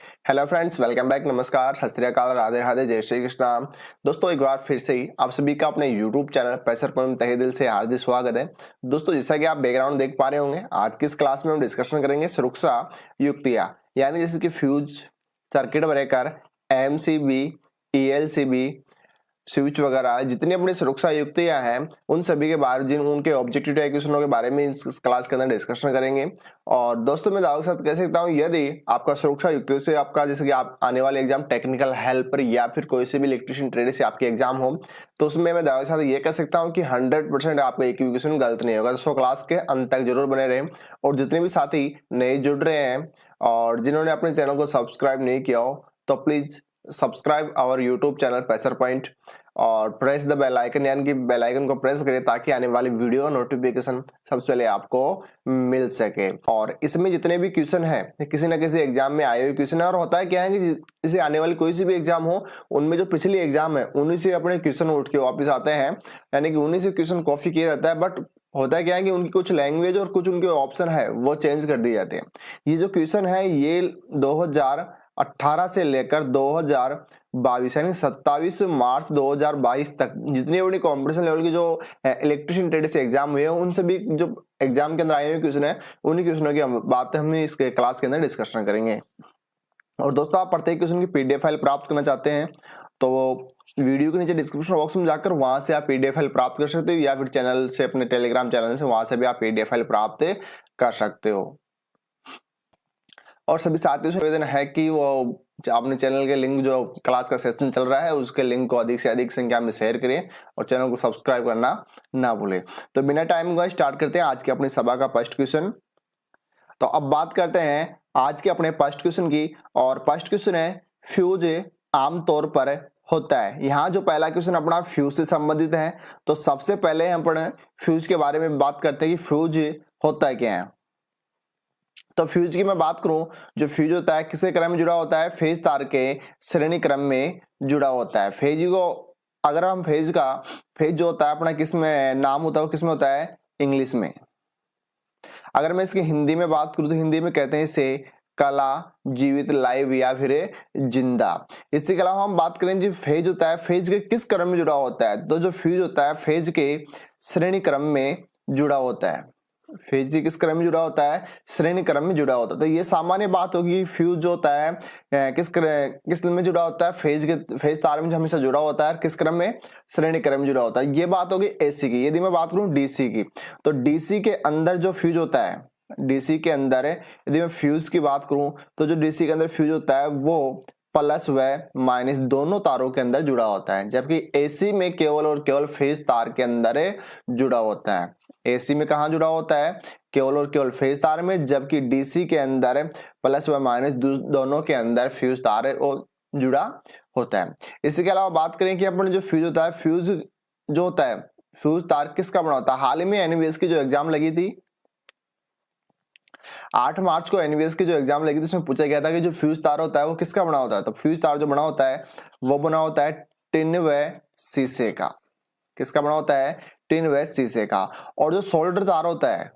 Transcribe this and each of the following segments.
Hello friends, welcome back. नमस्कार, सत श्री अकाल, राधे राधे, जय श्री कृष्णा। दोस्तों, एक बार फिर से ही आप सभी का अपने यूट्यूब चैनल प्रेशर पॉइंट तहे दिल से हार्दिक स्वागत है। दोस्तों, जैसा कि आप बैकग्राउंड देख पा रहे होंगे, आज की इस क्लास में हम डिस्कशन करेंगे सुरक्षा युक्तियां, यानी जैसे कि fuse, circuit breaker, MCB, ELCB, switch वगैरह जितनी अपनी सुरक्षा युक्तियां हैं उन सभी के बारे जिन उनके ऑब्जेक्टिव क्वेश्चनों के बारे में इस क्लास के अंदर डिस्कशन करेंगे। और दोस्तों, मैं दावा के साथ कह सकता हूं, यदि आपका सुरक्षा युक्तियों से आपका जैसे कि आप आने वाले एग्जाम टेक्निकल हेल्पर या फिर कोई से भी इलेक्ट्रिशियन ट्रेड से आपके एग्जाम हो, तो उसमें मैं दावा के साथ ये कह सकता हूँ कि 100% आपका एक भी क्वेश्चन गलत नहीं होगा। तो क्लास के अंत तक जरूर बने रहे। और जितने भी साथी नए जुड़ रहे हैं और जिन्होंने अपने चैनल को सब्सक्राइब नहीं किया हो, तो please subscribe our YouTube channel pressure point और प्रेस द बेल आइकन, यानी कि बेल आइकन को प्रेस करें ताकि आने वाली वीडियो का नोटिफिकेशन सबसे पहले आपको मिल सके। और इसमें जितने भी क्वेश्चन है किसी ना किसी एग्जाम में आए हुए क्वेश्चन है। और होता है क्या है कि जैसे आने वाली कोई सी भी एग्जाम हो, उनमें जो पिछली एग्जाम है उन्हीं से अपने क्वेश्चन उठ के वापस आते हैं, यानी कि उन्हीं से क्वेश्चन कॉपी किया जाता है। बट होता है क्या है कि उनकी कुछ लैंग्वेज और कुछ उनके ऑप्शन है वो चेंज कर दिए जाते हैं। ये जो क्वेश्चन है ये 2018 से लेकर 2022 यानी 27 मार्च 2022 तक जितनी बड़ी कॉम्पिटिशन लेवल की जो इलेक्ट्रिशियन ट्रेड से एग्जाम हुए हैं, उन सभी जो एग्जाम के अंदर आए हुए क्वेश्चन है, उन्हीं क्वेश्चनों की बात हम इस क्लास के अंदर डिस्कशन करेंगे। और दोस्तों, आप प्रत्येक क्वेश्चन की पीडीएफ फाइल प्राप्त करना चाहते हैं तो वीडियो के नीचे डिस्क्रिप्शन बॉक्स में जाकर वहां से आप पीडीएफ फाइल प्राप्त कर सकते हो, या फिर चैनल से, अपने टेलीग्राम चैनल से, वहां से भी आप पीडीएफ फाइल प्राप्त कर सकते हो। और सभी साथियों से निवेदन है कि वो अपने चैनल के लिंक, जो क्लास का सेशन चल रहा है उसके लिंक को अधिक से अधिक संख्या में शेयर करें और चैनल को सब्सक्राइब करना ना भूलें। तो बिना टाइम को स्टार्ट करते हैं आज की अपनी सभा का फर्स्ट क्वेश्चन। तो अब बात करते हैं आज के अपने फर्स्ट क्वेश्चन की। और फर्स्ट क्वेश्चन है, फ्यूज आमतौर पर होता है। यहाँ जो पहला क्वेश्चन अपना फ्यूज से संबंधित है, तो सबसे पहले हम अपने फ्यूज के बारे में बात करते हैं कि फ्यूज होता है क्या है। तो फ्यूज की मैं बात करूं, जो फ्यूज होता है किसके क्रम में जुड़ा होता है? फेज तार के श्रेणी क्रम में जुड़ा होता है। फेज को अगर हम फेज जो होता है अपना किस में नाम होता है, वो किस में होता है? इंग्लिश में। अगर मैं इसकी हिंदी में बात करूं तो हिंदी में कहते हैं इसे कला, जीवित, लाइव या फिर जिंदा। इसके अलावा हम बात करें जी फेज होता है, फेज के किस क्रम में जुड़ा होता है? तो जो फ्यूज होता है फेज के श्रेणी क्रम में जुड़ा होता है। फेज के किस क्रम में जुड़ा होता है? श्रेणी क्रम में जुड़ा होता है। तो ये सामान्य बात होगी। फ्यूज जो होता है किस में जुड़ा होता है? फेज तार में जो हमेशा जुड़ा होता है, किस क्रम में? श्रेणी क्रम में जुड़ा होता है। ये बात होगी एसी की। यदि मैं बात करूं डीसी की, तो डीसी के अंदर जो फ्यूज होता है, डीसी के अंदर यदि मैं फ्यूज की बात करूं तो जो डीसी के अंदर फ्यूज होता है वो प्लस व माइनस दोनों तारों के अंदर जुड़ा होता है, जबकि एसी में केवल और केवल फेज तार के अंदर जुड़ा होता है। एसी में कहां जुड़ा होता है? केवल और केवल फेज तार में, जबकि डीसी के अंदर प्लस व माइनस दोनों के अंदर फ्यूज तार जुड़ा होता है। इसके अलावा बात करें कि अपने जो फ्यूज होता है, फ्यूज जो होता है, फ्यूज तार किसका बना होता है? हाल ही में एनवीएस की जो एग्जाम लगी थी, 8 मार्च को एनवीएस की जो एग्जाम लगी थी, उसमें पूछा गया था कि जो फ्यूज तार होता है वो किसका बना होता है? तो फ्यूज तार जो बना होता है वो बना होता है टिन व शीशे का। किसका बना होता है? टिन व शीशे का। और जो सोल्डर तार होता है,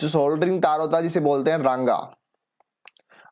जो सोल्डरिंग तार होता है जिसे बोलते हैं रांगा,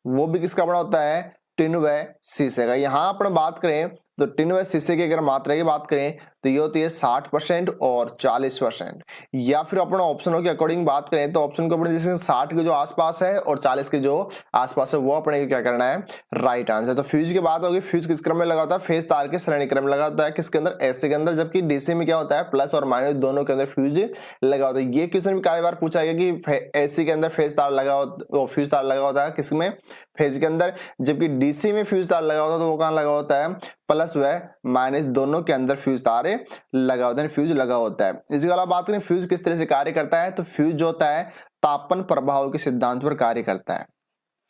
वो भी किसका बना होता है? टिन व शीशे का। यहां अपन बात करें तो टिन व शीशे की अगर मात्रा की बात करें तो ये होती है 60% और 40%। या फिर अपन ऑप्शनों के अकॉर्डिंग बात करें तो ऑप्शन को अपने जैसे 60 के जो आसपास है और 40 के जो आसपास है वो अपने क्या करना है? Right answer. तो फ्यूज की बात होगी, फ्यूज किस क्रम में लगा होता है? फेज तार के श्रेणी क्रम में लगा होता है। किसके अंदर? एसी के अंदर। जबकि डीसी में क्या होता है? प्लस और माइनस दोनों के अंदर फ्यूज लगा होता है। ये क्वेश्चन कई बार पूछा गया कि एसी के अंदर फेज तार लगा होता, फ्यूज तार लगा होता है किसमें? फेज के अंदर। जबकि डीसी में फ्यूज तार लगा होता है तो वो कहां लगा होता है? प्लस व माइनस दोनों के अंदर फ्यूज तार लगा होता है, फ्यूज लगा होता है। इसके अलावा बात करें फ्यूज किस तरह से कार्य करता है, तो फ्यूज जो होता है तापन प्रभाव के सिद्धांत पर कार्य करता है।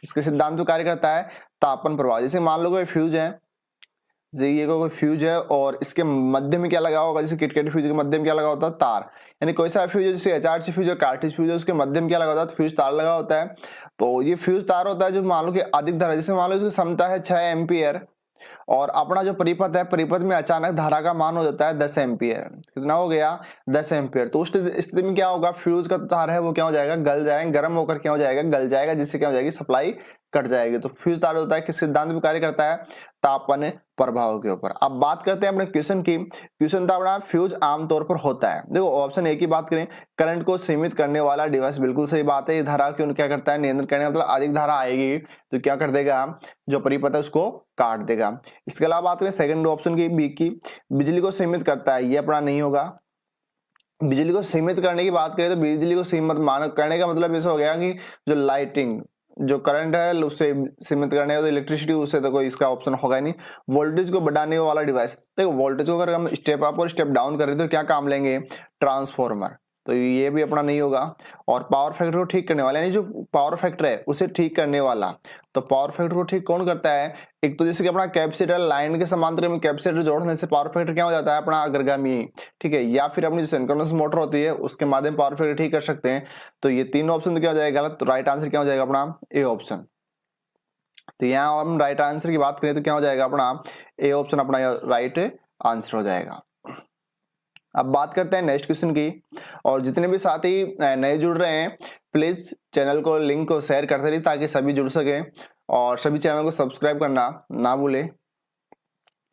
किसके सिद्धांत पर कार्य करता है? तापन प्रभाव। जैसे मान लो कोई फ्यूज है, ये कोई फ्यूज है और इसके मध्य में क्या लगा होगा? जैसे किटकैट फ्यूज के मध्य में क्या लगा होता है? तार। यानी कोई सा फ्यूज है, जैसे एचआरसी फ्यूज है, कार्टिज फ्यूज है, उसके मध्य में क्या लगा होता है? फ्यूज तार लगा होता है। तो ये फ्यूज तार होता है जो मान लो कि अधिक धारा, जैसे मान लो इसकी क्षमता है 6 एम्पियर और अपना जो परिपथ है, परिपथ में अचानक धारा का मान हो जाता है 10 एम्पियर। कितना हो गया? 10 एम्पियर। तो उस स्थिति में क्या होगा? फ्यूज का तार है वो क्या हो जाएगा? गल जाएगा, गर्म होकर क्या हो जाएगा? गल जाएगा, जिससे क्या हो जाएगी? सप्लाई कट जाएगी। तो फ्यूज तार होता है किस सिद्धांत में कार्य करता है? तापन प्रभाव के ऊपर। अब बात करते हैं अपने क्वेश्चन की। क्वेश्चन था अपना फ्यूज आमतौर पर होता है, देखो ऑप्शन ए की बात करें, करंट को सीमित करने वाला डिवाइस। बिल्कुल सही बात है। ये धारा क्यों क्या करता है? नियंत्रण करने, मतलब अधिक धारा आएगी तो क्या कर देगा? जो परिपथ है उसको काट देगा। इसके अलावा बात करें सेकंड ऑप्शन की, बी की, बिजली को सीमित करता है, ये अपना नहीं होगा। बिजली को सीमित करने की बात करें तो बिजली को सीमित करने का मतलब ऐसा हो गया कि जो लाइटिंग, जो करंट है उससे सीमित करने का, तो इलेक्ट्रिसिटी उससे तो कोई इसका ऑप्शन होगा ही नहीं। वोल्टेज को बढ़ाने वाला डिवाइस, देखो वोल्टेज को अगर हम स्टेप अप और स्टेप डाउन करें तो क्या काम लेंगे? ट्रांसफॉर्मर, तो ये भी अपना नहीं होगा। और पावर फैक्टर को ठीक करने वाला, यानी जो पावर फैक्टर है उसे ठीक करने वाला, तो पावर फैक्टर को ठीक कौन करता है? एक तो जैसे कि अपना कैपेसिटर, लाइन के समांतर में कैपेसिटर जोड़ने से पावर फैक्टर क्या हो जाता है? अपना अग्रगामी, ठीक है। या फिर अपनी जो सिंक्रोनस मोटर होती है उसके माध्यम पावर फैक्टर ठीक कर सकते हैं। तो ये तीनों ऑप्शन तो क्या हो जाएगा? गलत। तो राइट आंसर क्या हो जाएगा? अपना ए ऑप्शन। तो यहाँ हम राइट आंसर की बात करें तो क्या हो जाएगा? अपना ए ऑप्शन अपना राइट आंसर हो जाएगा। अब बात करते हैं नेक्स्ट क्वेश्चन की। और जितने भी साथी नए जुड़ रहे हैं प्लीज चैनल को, लिंक को शेयर करते रहिए ताकि सभी जुड़ सके, और सभी चैनल को सब्सक्राइब करना ना भूले।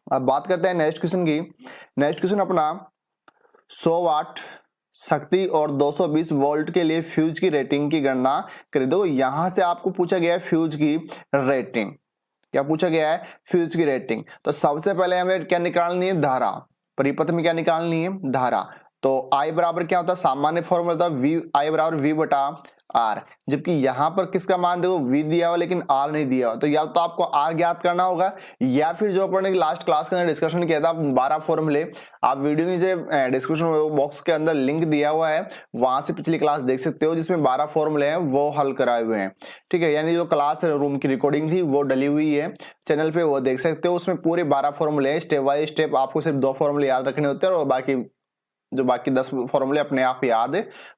अब बात करते हैं नेक्स्ट क्वेश्चन की। नेक्स्ट क्वेश्चन अपना 100 वाट शक्ति और 220 वोल्ट के लिए फ्यूज की रेटिंग की गणना करें। देखो यहां से आपको पूछा गया है फ्यूज की रेटिंग। क्या पूछा गया है? फ्यूज की रेटिंग। तो सबसे पहले हमें क्या निकालनी है? धारा। परिपथ में क्या निकालनी है? धारा। तो I बराबर क्या होता है? सामान्य फॉर्मूला होता है V, I बराबर V बटा R। जबकि यहां पर किसका मान देखो V दिया हुआ लेकिन R नहीं दिया हुआ, तो या तो आपको R ज्ञात करना होगा, या फिर जो अपन ने लास्ट क्लास के अंदर डिस्कशन किया था 12 फॉर्मूले, आप वीडियो नीचे डिस्क्रिप्शन बॉक्स के अंदर लिंक दिया हुआ है, वहां से पिछली क्लास देख सकते हो जिसमें 12 फॉर्मूले हैं वो हल कराए हुए हैं, ठीक है। यानी जो क्लास रूम की रिकॉर्डिंग थी वो डली हुई है चैनल पे, वो देख सकते हो। उसमें पूरे 12 फॉर्मूले हैं, स्टेप बाय स्टेप आपको सिर्फ 2 फॉर्मूले याद रखने होते हैं और बाकी 10 फॉर्मूले अपने आप याद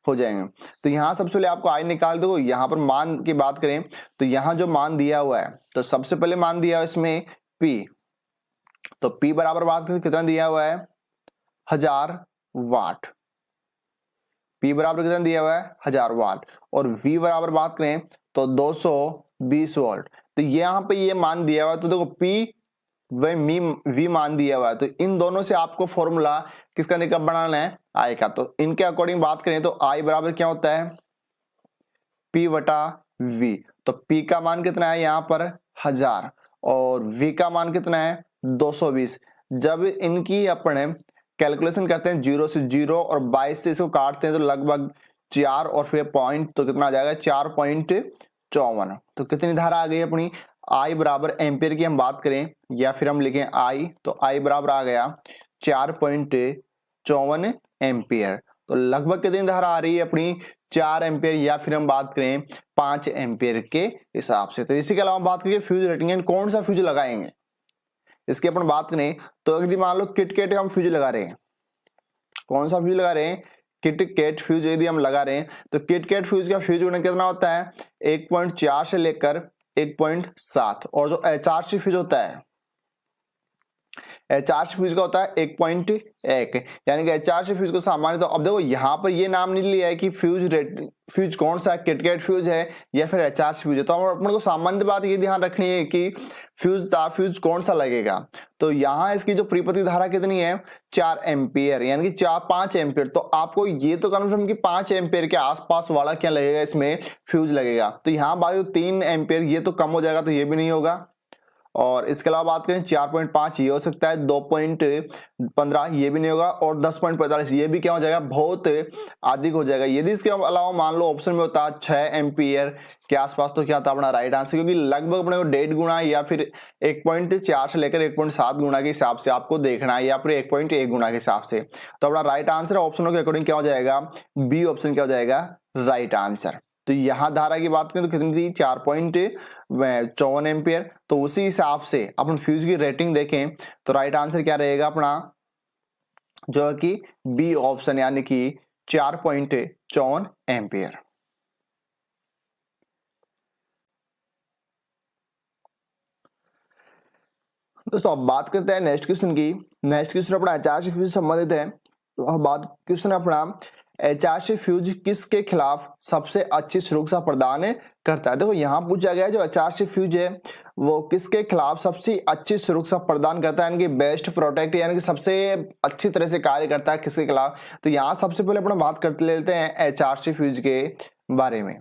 हो जाएंगे। तो यहाँ सबसे पहले आपको आई निकाल दो। यहाँ पर मान की बात करें तो यहाँ जो मान दिया हुआ है, तो सबसे पहले मान दिया हुआ इसमें P, तो P बराबर बात करें कितना दिया हुआ है? 1000 वाट। P बराबर कितना दिया हुआ है? 1000 वाट। और V बराबर बात करें तो 220 वोल्ट। तो यहाँ पे ये मान दिया हुआ है, तो देखो P V मान दिया हुआ है, तो इन दोनों से आपको फॉर्मूला किसका निकल बनाना है? I का। तो इनके अकॉर्डिंग बात करें तो I बराबर क्या होता है? P बटा V। तो P का मान कितना है यहाँ पर? 1000, और V का मान कितना है? 220। जब इनकी अपने कैलकुलेशन करते हैं 0 से 0 और 22 से इसको काटते हैं तो लगभग 4 और फिर पॉइंट, तो कितना आ जाएगा? 4.54। तो कितनी धारा आ गई अपनी? I बराबर एम्पियर की हम बात करें या फिर हम लिखें I, तो I बराबर आ गया 4.54 एम्पियर। तो लगभग कितनी धारा आ रही है अपनी? 4 एम्पियर, या फिर हम बात करें 5 एम्पियर के हिसाब से। तो इसी के अलावा बात करें फ्यूज रेटिंग एंड कौन सा फ्यूज लगाएंगे, इसकी अपन बात करें तो यदि मान लो किटकैट हम फ्यूज लगा रहे हैं, कौन सा फ्यूज लगा रहे हैं? किटकैट फ्यूज यदि हम लगा रहे हैं तो किटकैट फ्यूज का फ्यूज होना कितना होता है? 1.4 से लेकर 1.7। और जो HRC फ्यूज होता है, HRC फ्यूज का होता है 1.1, यानी कि HRC फ्यूज को सामान्य। तो अब देखो यहाँ पर ये नाम नहीं लिया है कि फ्यूज कौन सा, किटकैट फ्यूज है या फिर HRC फ्यूज है। तो अपन को सामान्य बात ये ध्यान रखनी है कि फ्यूज कौन सा लगेगा। तो यहाँ इसकी जो परिपथ धारा कितनी है? 4 एम्पियर, यानी कि 5 एम्पियर। तो आपको ये तो कन्फर्म कि 5 एम्पियर के आसपास वाला क्या लगेगा? इसमें फ्यूज लगेगा। तो यहाँ बात 3 एम्पियर, ये तो कम हो जाएगा, तो ये भी नहीं होगा। और इसके अलावा बात करें 4.5 ये हो सकता है, 2.15 ये भी नहीं होगा, और 10.45 ये भी क्या हो जाएगा? बहुत अधिक हो जाएगा। यदि इसके अलावा मान लो ऑप्शन में होता है 6 एम्पियर के आसपास, तो क्या था अपना राइट आंसर, क्योंकि लगभग अपने को 1.5 गुना या फिर 1.4 से लेकर 1.7 गुना के हिसाब से आपको देखना है, या फिर 1.1 गुना के हिसाब से। तो अपना राइट आंसर ऑप्शनों के अकॉर्डिंग क्या हो जाएगा? बी ऑप्शन क्या हो जाएगा? Right answer. तो यहां धारा की बात करें तो कितनी थी? 4.54 एम्पियर। तो उसी हिसाब से अपन फ्यूज की रेटिंग देखें तो राइट आंसर क्या रहेगा अपना? जो है कि बी ऑप्शन, यानी कि 4.54 एम्पियर। दोस्तों अब बात करते हैं नेक्स्ट क्वेश्चन की। नेक्स्ट क्वेश्चन अपना एचआरसी फ्यूज से संबंधित है। तो अब बात क्वेश्चन अपना एचआरसी फ्यूज किसके खिलाफ सबसे अच्छी सुरक्षा प्रदान करता है। देखो यहाँ पूछा गया है जो एचआरसी फ्यूज है वो किसके खिलाफ सबसे अच्छी सुरक्षा प्रदान करता है, यानी कि बेस्ट प्रोटेक्ट, यानी कि सबसे अच्छी तरह से कार्य करता है किसके खिलाफ। तो यहाँ सबसे पहले अपना बात करते लेते हैं एचआरसी फ्यूज के बारे में।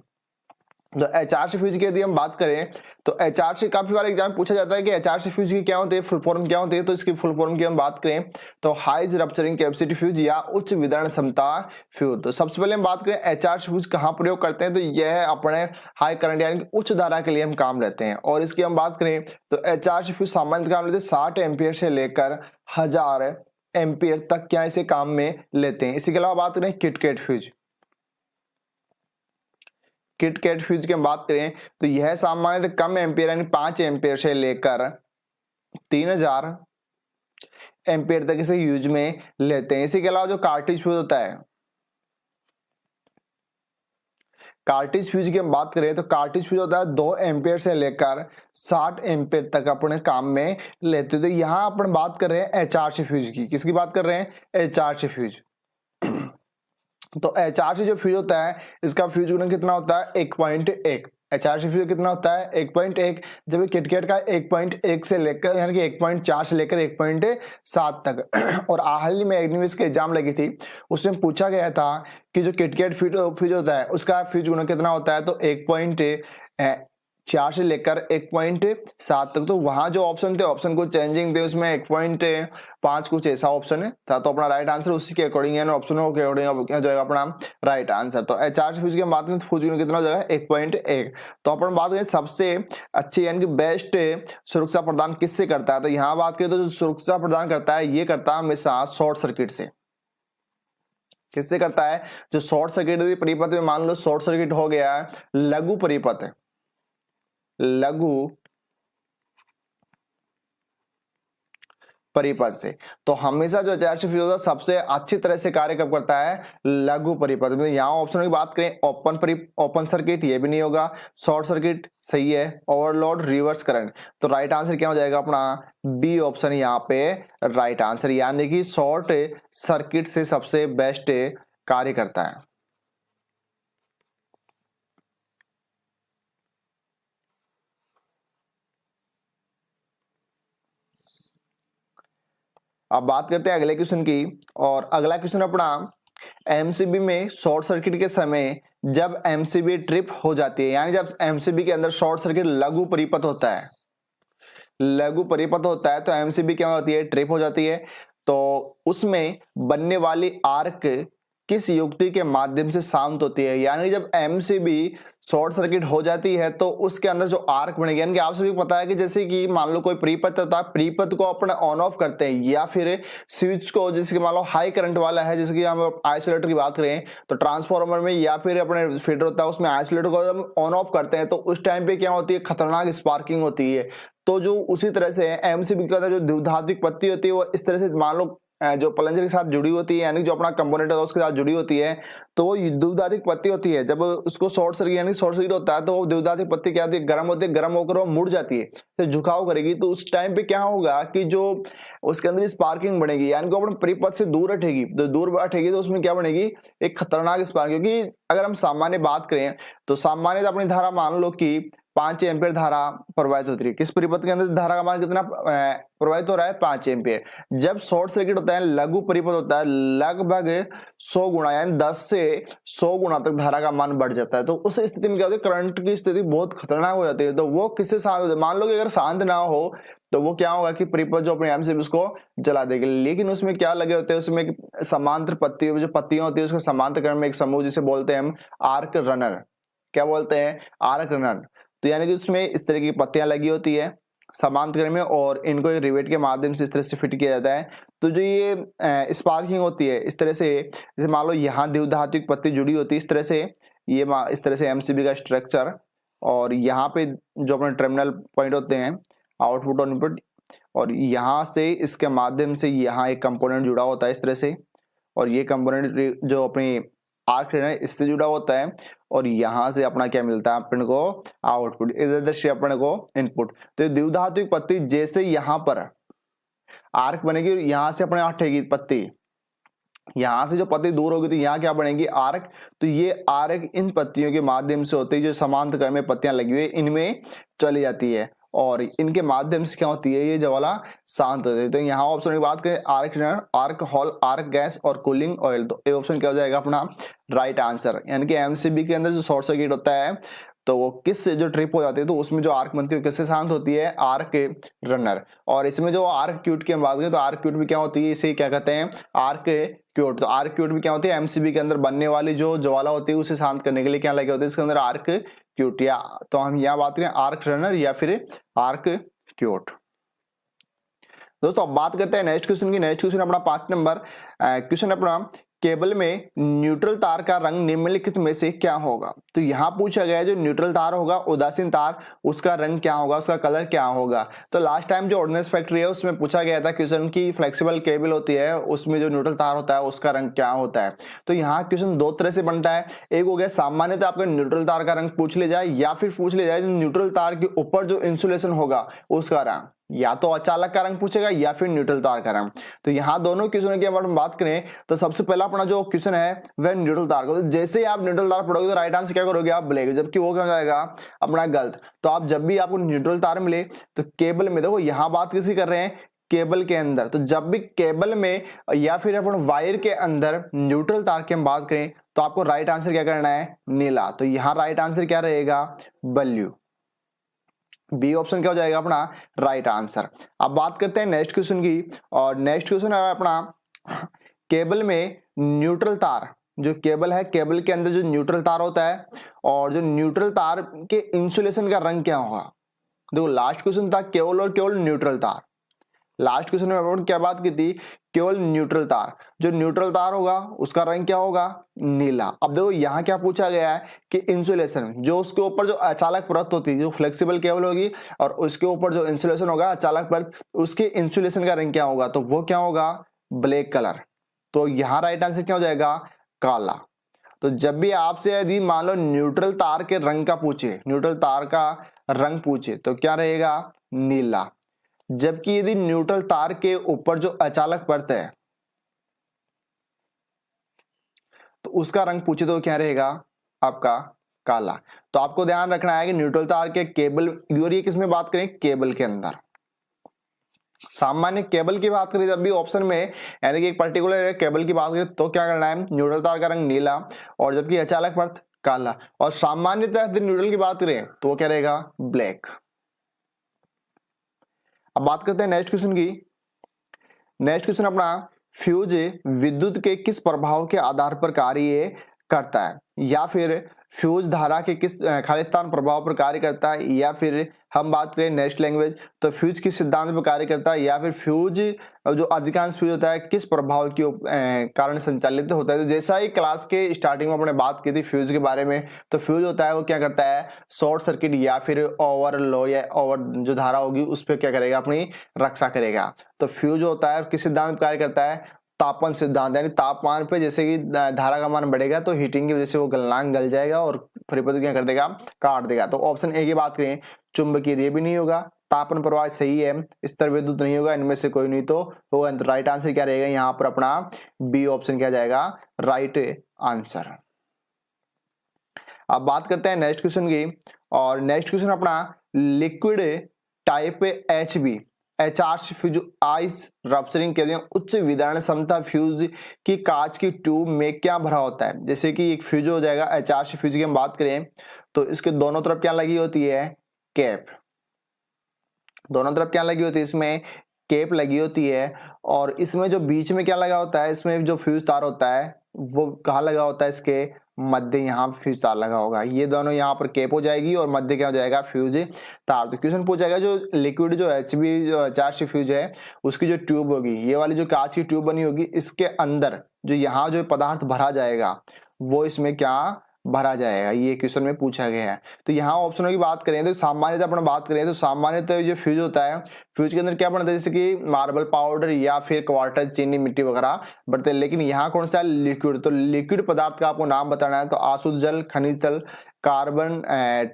तो एचआरसी फ्यूज की यदि हम बात करें तो एचआरसी काफी बार एग्जाम पूछा जाता है कि एचआरसी फ्यूज की क्या होती है, फुल फॉर्म क्या होती है। तो इसकी फुल फॉर्म की हम बात करें तो हाई रप्चरिंग कैपेसिटी फ्यूज या उच्च विदरण क्षमता फ्यूज। तो सबसे पहले हम बात करें एचआरसी फ्यूज कहाँ प्रयोग करते हैं, तो यह अपने हाई करंट यानी कि उच्च धारा के लिए हम काम लेते हैं। और इसकी हम बात करें तो एचआरसी फ्यूज सामान्य काम लेते हैं 60 एम्पियर से लेकर 1000 एम्पियर तक क्या इसे काम में लेते हैं। इसी के अलावा बात करें किटकैट फ्यूज। किटकैट फ्यूज की हम बात करें तो यह सामान्य कम एम्पियर यानी 5 एम्पियर से लेकर 3000 एम्पियर तक इसे यूज में लेते हैं। इसी के अलावा जो कार्ट्रिज फ्यूज होता है, कार्ट्रिज फ्यूज की हम बात करें तो कार्ट्रिज फ्यूज होता है 2 एम्पियर से लेकर 60 एम्पियर तक अपने काम में लेते हैं। तो यहां अपन बात कर रहे हैं एचआरसी फ्यूज की। किसकी बात कर रहे हैं, एचआरसी फ्यूज। तो एचआरसी जो फ्यूज होता है इसका फ्यूज गुणन कितना होता है 1.1। एचआरसी फ्यूज कितना होता है 1.1, जबकि किटकैट का 1.1 से लेकर यानी कि 1.4 से लेकर 1.7 तक। और हाल ही में एग्निविस के एग्जाम लगी थी उसमें पूछा गया था कि जो किटकैट फ्यूज होता है उसका फ्यूज गुणन कितना होता है, तो 1.4 से लेकर 1.7 तक। तो वहां जो ऑप्शन थे ऑप्शन को चेंजिंग थे, उसमें 1.5 कुछ ऐसा ऑप्शन था। तो अपना राइट आंसर उसी के अकॉर्डिंग है, ऑप्शनों के अकॉर्डिंग क्या जाएगा अपना राइट आंसर। तो एचआरसी फ्यूज की बात करें तो फ्यूज कितना हो जाएगा 1.1। तो अपन बात करें सबसे अच्छी यानी कि बेस्ट सुरक्षा प्रदान किससे करता है, तो यहाँ बात करें तो जो सुरक्षा प्रदान करता है ये करता है हमेशा शॉर्ट सर्किट से। किससे करता है, जो शॉर्ट सर्किट परिपथ में मान लो शॉर्ट सर्किट हो गया है, लघु परिपथ है, लघु परिपथ से। तो हमेशा जो एचआरसी फ्यूज होता है सबसे अच्छी तरह से कार्य कब करता है, लघु परिपथ में। यहाँ ऑप्शन की बात करें ओपन सर्किट ये भी नहीं होगा, शॉर्ट सर्किट सही है, ओवरलोड रिवर्स करंट। तो राइट आंसर क्या हो जाएगा अपना बी ऑप्शन यहाँ पे राइट आंसर, यानी कि शॉर्ट सर्किट से सबसे बेस्ट कार्य करता है। अब बात करते हैं अगले क्वेश्चन की। और अगला क्वेश्चन अपना एमसीबी में शॉर्ट सर्किट के समय जब एमसीबी ट्रिप हो जाती है, यानी जब एमसीबी के अंदर शॉर्ट सर्किट लघु परिपथ होता है, लघु परिपथ होता है तो एमसीबी क्या होती है, ट्रिप हो जाती है। तो उसमें बनने वाली आर्क किस युक्ति के माध्यम से शांत होती है, यानी जब एमसीबी शॉर्ट सर्किट हो जाती है तो उसके अंदर जो आर्क बनेगी, यानी कि आप सभी को पता है कि जैसे कि मान लो कोई प्रीपथ होता है, प्रीपथ को अपना ऑन ऑफ करते हैं या फिर स्विच को, जैसे कि मान लो हाई करंट वाला है, जैसे कि हम आइसोलेटर की बात करें तो ट्रांसफार्मर में या फिर अपने फीडर होता है उसमें आइसोलेटर को हम ऑन ऑफ करते हैं तो उस टाइम पे क्या होती है, खतरनाक स्पार्किंग होती है। तो जो उसी तरह से एमसीबी का जो द्विधात्विक पत्ती होती है वो इस तरह से मान लो जो प्लंजर के साथ जुड़ी होती है, यानी जो अपना कंपोनेंट है उसके साथ जुड़ी होती है, तो वो द्विधात्विक पत्ती होती है। जब उसको शॉर्ट सर्किट यानी शॉर्ट सर्किट होता है तो वो द्विधात्विक पत्ती क्या होती है, गर्म होती है, गर्म होकर वो मुड़ जाती है, तो झुकाव करेगी। तो उस टाइम पे क्या होगा कि जो उसके अंदर स्पार्किंग बनेगी, यानी कि अपने परिपथ से दूर हटेगी, तो दूर हटेगी तो उसमें क्या बनेगी, एक खतरनाक स्पार्किंग। क्योंकि अगर हम सामान्य बात करें तो सामान्य अपनी धारा मान लो कि 5 एम्पियर धारा प्रवाहित होती है, किस परिपथ के अंदर धारा का मान कितना प्रवाहित हो रहा है, 5 एम्पियर। जब शॉर्ट सर्किट होता है, लघु परिपथ होता है, लगभग 100 गुणा यानी 10 से 100 गुणा तक धारा का मान बढ़ जाता है। तो उस स्थिति में क्या होती है, करंट की स्थिति बहुत खतरनाक हो जाती है। तो वो किससे शांत होती है, मान लो कि अगर शांत ना हो तो वो क्या होगा कि परिपथ जो अपने एम से उसको जला देगी। लेकिन उसमें क्या लगे होते हैं, उसमें समांतर पत्तियों जो पत्तियां होती है उसके समांतर क्रम में एक समूह जिसे बोलते हैं हम आर्क रनर, क्या बोलते हैं, आर्क रनर। तो यानी कि उसमें इस तरह की पत्तियां लगी होती है समांतर में और इनको एक रिवेट के माध्यम से इस तरह से फिट किया जाता है। तो जो ये स्पार्किंग होती है इस तरह से, जैसे मान लो यहाँ द्विधात्विक पत्ती जुड़ी होती है इस तरह से, ये इस तरह से एमसीबी का स्ट्रक्चर, और यहाँ पे जो अपने टर्मिनल पॉइंट होते हैं आउटपुट और इनपुट, और यहाँ से इसके माध्यम से यहाँ एक कंपोनेंट जुड़ा होता है इस तरह से, और ये कंपोनेंट जो अपनी आर्क है इससे जुड़ा होता है, और यहां से अपना क्या मिलता है अपन को आउटपुट, इधर से अपन को इनपुट। तो द्विधात्विक पत्ती जैसे यहाँ पर आर्क बनेगी और यहाँ से अपने हटेगी पत्ती, यहां से जो पत्ती दूर होगी तो यहाँ क्या बनेगी, आर्क। तो ये आर्क इन पत्तियों के माध्यम से होती है, जो समांतर क्रम में पत्तियां लगी हुई है इनमें चली जाती है और इनके माध्यम से क्या होती है, ये ज्वाला शांत होती है। तो यहाँ ऑप्शन की बात करें, arc runner, arc hall, arc gas और कूलिंग ऑयल, तो ये ऑप्शन क्या हो जाएगा अपना राइट आंसर। यानी कि एमसीबी के अंदर जो शॉर्ट सर्किट होता है तो वो किस जो ट्रिप हो जाती है तो उसमें जो आर्क बनती है किससे शांत होती है, आर्क रनर। और इसमें जो आर्क क्यूट की हम बात करें तो आर्क क्यूट भी क्या होती है, इसे क्या कहते हैं, आर्क क्यूट। तो आर्क क्यूट भी क्या होती है, एमसीबी के अंदर बनने वाली जो ज्वाला होती है उसे शांत करने के लिए क्या लगे होते हैं इसके अंदर, आर्क क्यूट। या तो हम यहाँ बात करें आर्क रनर या फिर आर्क क्यूट। दोस्तों अब बात करते हैं नेक्स्ट क्वेश्चन की। नेक्स्ट क्वेश्चन अपना 5 नंबर क्वेश्चन अपना, केबल में न्यूट्रल तार का रंग निम्नलिखित में से क्या होगा। तो यहां पूछा गया है जो न्यूट्रल तार होगा, उदासीन तार, उसका रंग क्या होगा, उसका कलर क्या होगा। तो लास्ट टाइम जो ऑर्डिनेंस फैक्ट्री है उसमें पूछा गया था क्वेश्चन की फ्लेक्सिबल केबल होती है उसमें जो न्यूट्रल तार होता है उसका रंग क्या होता है। तो यहाँ क्वेश्चन दो तरह से बनता है, एक हो गया सामान्यतः आपका न्यूट्रल तार का रंग पूछ ले जाए या फिर पूछ ले जाए जो न्यूट्रल तार के ऊपर जो इंसुलेशन होगा उसका रंग, या तो अचालक का रंग पूछेगा या फिर न्यूट्रल तार का रंग। तो यहाँ दोनों क्वेश्चन की अगर हम बात करें तो सबसे पहला अपना जो क्वेश्चन है वह न्यूट्रल तार का। तो जैसे ही आप न्यूट्रल तार पढ़ोगे तो राइट आंसर क्या करोगे आप, ब्लैक, जबकि वो क्या हो जाएगा अपना गलत। तो आप जब भी आपको न्यूट्रल तार मिले तो केबल में, देखो यहाँ बात किसी कर रहे हैं केबल के अंदर, तो जब भी केबल में या फिर अपन वायर के अंदर न्यूट्रल तार की हम बात करें तो आपको राइट आंसर क्या करना है, नीला। तो यहाँ राइट आंसर क्या रहेगा, ब्लू। बी ऑप्शन क्या हो जाएगा अपना राइट आंसर। अब बात करते हैं नेक्स्ट क्वेश्चन की, और नेक्स्ट क्वेश्चन है अपना, केबल में न्यूट्रल तार, जो केबल है केबल के अंदर जो न्यूट्रल तार होता है और जो न्यूट्रल तार के इंसुलेशन का रंग क्या होगा। देखो लास्ट क्वेश्चन था केवल और केवल न्यूट्रल तार, लास्ट क्वेश्चन में अपन क्या बात की थी, केवल न्यूट्रल तार, जो न्यूट्रल तार होगा उसका रंग क्या होगा, नीला। अब देखो यहाँ क्या पूछा गया है कि इंसुलेशन, जो उसके ऊपर जो अचालक परत होती है, जो फ्लेक्सिबल केबल होगी और उसके ऊपर जो इंसुलेशन होगा अचालक परत, उसके इंसुलेशन का रंग क्या होगा, तो वो क्या होगा, ब्लैक कलर। तो यहाँ राइट आंसर क्या हो जाएगा, काला। तो जब भी आपसे यदि मान लो न्यूट्रल तार के रंग का पूछे, न्यूट्रल तार का रंग पूछे तो क्या रहेगा, नीला। जबकि यदि न्यूट्रल तार के ऊपर जो अचालक परत है तो उसका रंग पूछे तो क्या रहेगा आपका काला। तो आपको ध्यान रखना है कि न्यूट्रल तार के केबल, और ये किसमें बात करें, केबल के अंदर। सामान्य केबल की बात करें जब भी ऑप्शन में, यानी कि एक पर्टिकुलर केबल की बात करें तो क्या करना है, न्यूट्रल तार का रंग नीला और जबकि अचालक परत काला। और सामान्यतः यदि न्यूट्रल की बात करें तो वो क्या रहेगा, ब्लैक। अब बात करते हैं नेक्स्ट क्वेश्चन की। नेक्स्ट क्वेश्चन अपना, फ्यूज विद्युत के किस प्रभाव के आधार पर कार्य करता है, या फिर फ्यूज धारा के किस खालिस्तान प्रभाव पर कार्य करता है, या फिर हम बात करें नेक्स्ट लैंग्वेज तो फ्यूज किस सिद्धांत पर कार्य करता है, या फिर फ्यूज जो अधिकांश फ्यूज होता है किस प्रभाव के कारण संचालित होता है। तो जैसा ही क्लास के स्टार्टिंग में अपने बात की थी फ्यूज के बारे में, तो फ्यूज होता है वो क्या करता है, शॉर्ट सर्किट या फिर ओवरलो या ओवर जो धारा होगी उस पर क्या करेगा, अपनी रक्षा करेगा। तो फ्यूज होता है किस सिद्धांत पर कार्य करता है, तापमान सिद्धांत, यानी तापमान पे जैसे कि धारा का मान बढ़ेगा तो हीटिंग की वजह से वो गलनांक गल जाएगा और परिपथ क्या कर देगा, काट देगा। तो ऑप्शन ए की बात करें चुंबकीय, ये भी नहीं होगा, तापन प्रवाह सही है, स्तर विद्युत नहीं होगा, इनमें से कोई नहीं तो होगा। राइट आंसर क्या रहेगा यहाँ पर अपना बी ऑप्शन क्या जाएगा राइट आंसर। अब बात करते हैं नेक्स्ट क्वेश्चन की, और नेक्स्ट क्वेश्चन अपना, liquid type HB HRC fuse ice rupturing के लिए उच्च विदारण क्षमता फ्यूज की कांच की ट्यूब में क्या भरा होता है। जैसे कि एक फ्यूज हो जाएगा HRC फ्यूज की हम बात करें तो इसके दोनों तरफ क्या लगी होती है, कैप। दोनों तरफ क्या लगी होती है, इसमें कैप लगी होती है। और इसमें जो बीच में क्या लगा होता है, इसमें जो फ्यूज तार होता है वो कहाँ लगा होता है, इसके मध्य यहाँ फ्यूज तार लगा होगा। ये दोनों यहाँ पर कैप हो जाएगी और मध्य क्या हो जाएगा, फ्यूज तार। तो क्वेश्चन पूछा जाएगा जो लिक्विड जो HB जो HRC फ्यूज है उसकी जो ट्यूब होगी, ये वाली जो कांच की ट्यूब बनी होगी, इसके अंदर जो यहाँ जो पदार्थ भरा जाएगा वो इसमें क्या भरा जाएगा, ये क्वेश्चन में पूछा गया है। तो यहाँ ऑप्शनों की बात करें तो सामान्यतः अपन बात करें तो सामान्यतः जो फ्यूज होता है, फ्यूज के अंदर क्या बनता है, जैसे कि मार्बल पाउडर या फिर क्वार्टर, चीनी, मिट्टी वगैरह बढ़ते हैं। लेकिन यहाँ कौन सा लिक्विड, तो लिक्विड पदार्थ का आपको नाम बताना है तो आसुत जल, खनिज तेल, कार्बन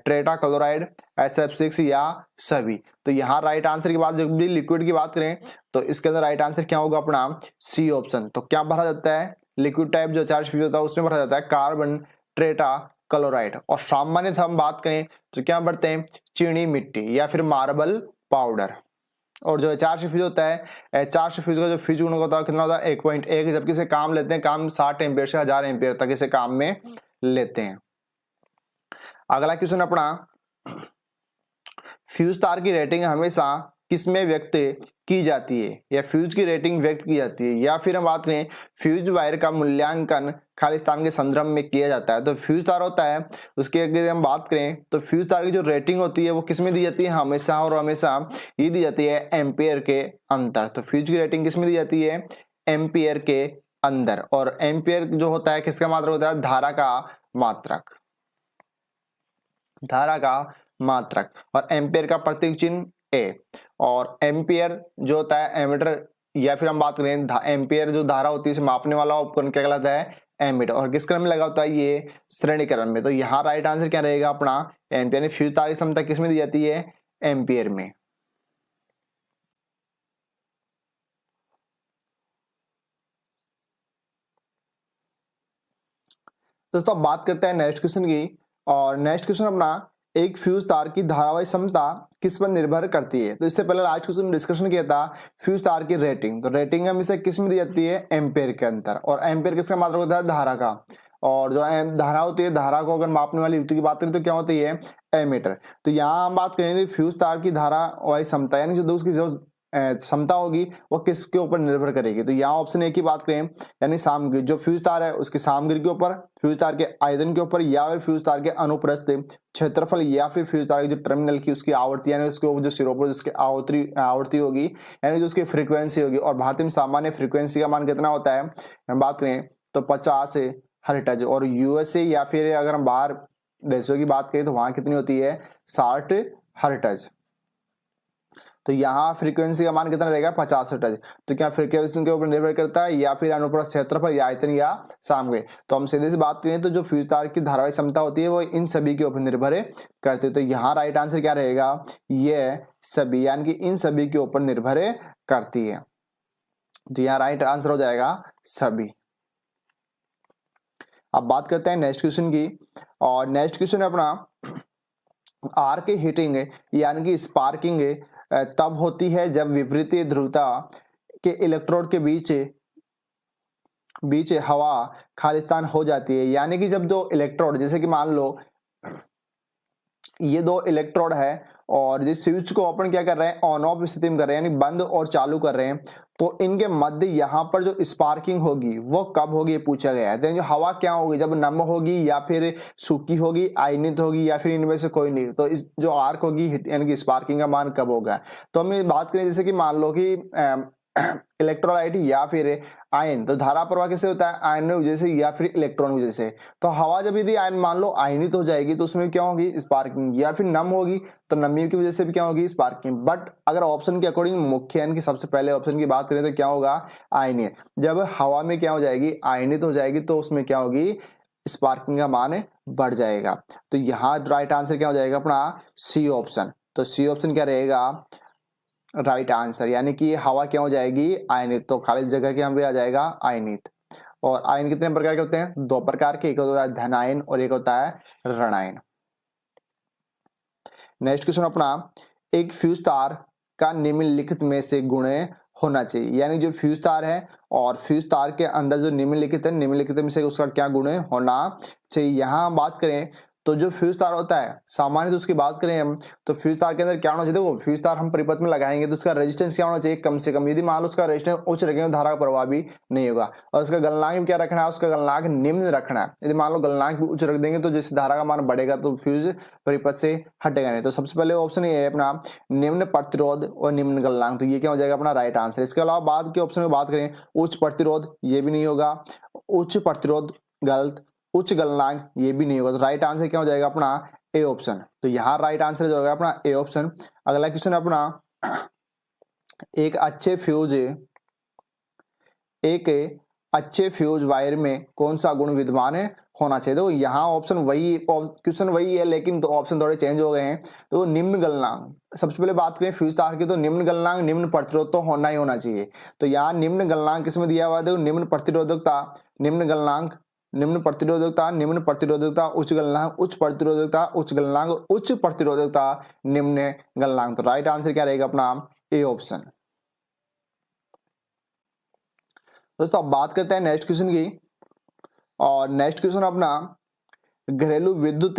टेट्रा क्लोराइड, SF6 या सभी। तो यहाँ राइट आंसर की बात, जब भी लिक्विड की बात करें तो इसके अंदर राइट आंसर क्या होगा अपना सी ऑप्शन। तो क्या भरा जाता है, लिक्विड टाइप जो चार्ज फ्यूज होता है उसमें भरा जाता है कार्बन टेट्रा क्लोराइड। और सामान्यतः हम बात करें तो क्या भरते हैं, चीनी मिट्टी या फिर मार्बल पाउडर। और जो चार्ज फ्यूज होता है, चार्ज फ्यूज का जो फ्यूज गुणक होता है कितना होता है 1.1, जबकि इसे काम लेते हैं, काम 60 एम्पियर से 1000 एम्पियर तक इसे काम में लेते हैं। अगला क्वेश्चन अपना, फ्यूज तार की रेटिंग हमेशा किसमें व्यक्त की जाती है, या फ्यूज की रेटिंग व्यक्त की जाती है, या फिर हम बात करें फ्यूज वायर का मूल्यांकन खालिस्तान के संदर्भ में किया जाता है। तो फ्यूज तार होता है उसके अगर हम बात करें तो फ्यूज तार की जो रेटिंग होती है वो किसमें दी जाती है, हमेशा और हमेशा ये दी जाती है एम्पियर के अंदर। तो फ्यूज की रेटिंग किसमें दी जाती है, एम्पियर के अंदर। और एम्पियर जो होता है किसका मात्रक होता है, धारा का मात्रक, धारा का मात्रक। और एम्पियर का प्रतीक चिन्ह ए। और एम्पियर जो होता है एमीटर, या फिर हम बात करें एम्पियर जो धारा होती है इसे मापने वाला उपकरण क्या कहलाता है, एमीटर। और किस क्रम में लगा होता है, ये श्रेणी क्रम में। तो यहाँ राइट आंसर क्या रहेगा अपना एम्पियर। यानी फ्यूज तार की क्षमता किसमें दी जाती है, एम्पियर में। दोस्तों अब बात करते हैं नेक्स्ट क्वेश्चन की। और नेक्स्ट क्वेश्चन अपना, एक फ्यूज तार की धारावाही क्षमता किस पर निर्भर करती है। तो इससे पहले आज क्वेश्चन में डिस्कशन किया था फ्यूज तार की रेटिंग। तो रेटिंग हमेशा किस में दी जाती है, एम्पियर के अंदर। और एम्पियर किसका मात्रक होता है, धारा का। और जो धारा होती है, धारा को अगर मापने वाली युक्ति की बात करें तो क्या होती है, एमीटर। तो यहाँ हम बात करेंगे फ्यूज तार की धारावाही क्षमता, यानी जो उसकी जो क्षमता होगी वो किसके ऊपर निर्भर करेगी। तो यहाँ ऑप्शन एक की बात करें, यानी सामग्री, जो फ्यूज तार है उसकी सामग्री के ऊपर, फ्यूज तार के आयतन के ऊपर, या फिर फ्यूज तार के अनुप्रस्थ क्षेत्रफल, या फिर फ्यूज तार की जो टर्मिनल की उसकी आवृत्ति, यानी उसके ऊपर जो सिरों पर उसकी आवृत्ति होगी, यानी जो उसकी फ्रीक्वेंसी होगी। और भारतीय में सामान्य फ्रीक्वेंसी का मान कितना होता है, हम बात करें तो 50 हर्ट्ज। और यूएसए या फिर अगर हम बाहर देशों की बात करें तो वहां कितनी होती है, 60 हर्ट्ज। तो यहाँ फ्रीक्वेंसी का मान कितना रहेगा, 50 हर्ट्ज। तो क्या फ्रीक्वेंसी के ऊपर निर्भर करता है, या फिर अनुप्रस्थ क्षेत्रफल, या आयतन, या सामग्री। तो हम सीधे से बात करें तो जो फ्यूज तार की धारावाही क्षमता होती है वो इन सभी के ऊपर निर्भर करती है। तो यहाँ राइट आंसर क्या रहेगा, ये सभी, यानी कि इन सभी के ऊपर निर्भर करती है। तो यहाँ राइट आंसर हो जाएगा सभी। अब बात करते हैं नेक्स्ट क्वेश्चन की। और नेक्स्ट क्वेश्चन अपना, आर्क हीटिंग यानी कि स्पार्किंग तब होती है जब विपरीत ध्रुवता के इलेक्ट्रोड के बीच हवा खालिस्तान हो जाती है। यानी कि जब दो इलेक्ट्रोड, जैसे कि मान लो ये दो इलेक्ट्रोड है और जिस स्विच को अपन क्या कर रहे हैं, ऑन ऑफ स्थिति में कर रहे हैं, यानी बंद और चालू कर रहे हैं। तो इनके मध्य यहाँ पर जो स्पार्किंग होगी वो कब होगी ये पूछा गया है। तो जो हवा क्या होगी, जब नम होगी, या फिर सूखी होगी, आयनित होगी, या फिर इनमें से कोई नहीं। तो इस जो आर्क होगी यानी कि स्पार्किंग का मान कब होगा। तो हम बात करें जैसे कि मान लो कि इलेक्ट्रोलाइट या फिर आयन, तो धारा प्रवाह कैसे होता है, आयन की वजह से या फिर इलेक्ट्रॉन की वजह से। तो हवा जब यदि आयन मान लो आयनित हो जाएगी तो उसमें क्या होगी, स्पार्किंग। या फिर नम होगी तो नमी की वजह से भी क्या होगी, स्पार्किंग। बट अगर ऑप्शन के अकॉर्डिंग मुख्य यानी कि सबसे पहले ऑप्शन की बात करें तो क्या होगा, आयनीय। जब हवा में क्या हो जाएगी, आयनित हो जाएगी, तो उसमें क्या होगी, स्पार्किंग का मान बढ़ जाएगा। तो यहाँ राइट आंसर क्या हो जाएगा अपना सी ऑप्शन। तो सी ऑप्शन क्या रहेगा, राइट आंसर। यानी कि हवा क्या हो जाएगी, आयनित। तो खाली जगह के यहाँ पे आ जाएगा आयनित। और आयन कितने प्रकार के होते हैं, दो प्रकार के, एक होता है धन आयन और एक होता है ऋण आयन। नेक्स्ट क्वेश्चन अपना, एक फ्यूज तार का निम्नलिखित में से गुण होना चाहिए। यानी जो फ्यूज तार है और फ्यूज तार के अंदर जो निम्नलिखित है, निम्नलिखित में से उसका क्या गुण होना चाहिए। यहाँ हम बात करें तो जो फ्यूज तार होता है सामान्य, तो उसकी बात करें हम तो फ्यूज तार के अंदर क्या होना चाहिए, देखो फ्यूज तार हम परिपथ में लगाएंगे तो उसका रेजिस्टेंस क्या होना चाहिए, कम से कम। यदि मान लो उसका रेजिस्टेंस उच्च रखेंगे तो धारा का प्रवाह भी नहीं होगा। और उसका गलनांक क्या रखना है, उसका गलनांक निम्न रखना है। यदि मान लो गलनांक भी उच्च रख देंगे तो जैसे धारा का मान बढ़ेगा तो फ्यूज परिपथ से हटेगा नहीं। तो सबसे पहले ऑप्शन ये है अपना निम्न प्रतिरोध और निम्न गलनांक। तो ये क्या हो जाएगा अपना राइट आंसर। इसके अलावा बाद के ऑप्शन में बात करें, उच्च प्रतिरोध, ये भी नहीं होगा। उच्च प्रतिरोध गलत, उच्च गलनांक ये भी नहीं होगा। तो राइट आंसर क्या हो जाएगा अपना ए ऑप्शन। तो यहाँ राइट आंसर जो होगा अपना ए ऑप्शन। अगला क्वेश्चन अपना, एक अच्छे फ्यूज अच्छे फ्यूज वायर में कौन सा गुण विद्यमान है होना चाहिए। देखो यहाँ ऑप्शन वही, क्वेश्चन वही है, लेकिन तो ऑप्शन थोड़े चेंज हो गए हैं। तो निम्न गलनांक, सबसे पहले बात करें फ्यूज तार की, तो निम्न गलनांक निम्न प्रतिरोध तो होना ही होना चाहिए। तो यहाँ निम्न गलनांक किसमें दिया हुआ है, देखो निम्न प्रतिरोधकता, निम्न गलनांक, निम्न प्रतिरोधकता, निम्न प्रतिरोधकता, उच्च गलनांक, उच्च प्रतिरोधकता, उच्च गलनांक, उच्च प्रतिरोधकता, निम्न गलनांक। तो राइट आंसर क्या रहेगा अपना, ए ऑप्शन। दोस्तों अब बात करते हैं नेक्स्ट क्वेश्चन की, और नेक्स्ट क्वेश्चन अपना घरेलू विद्युत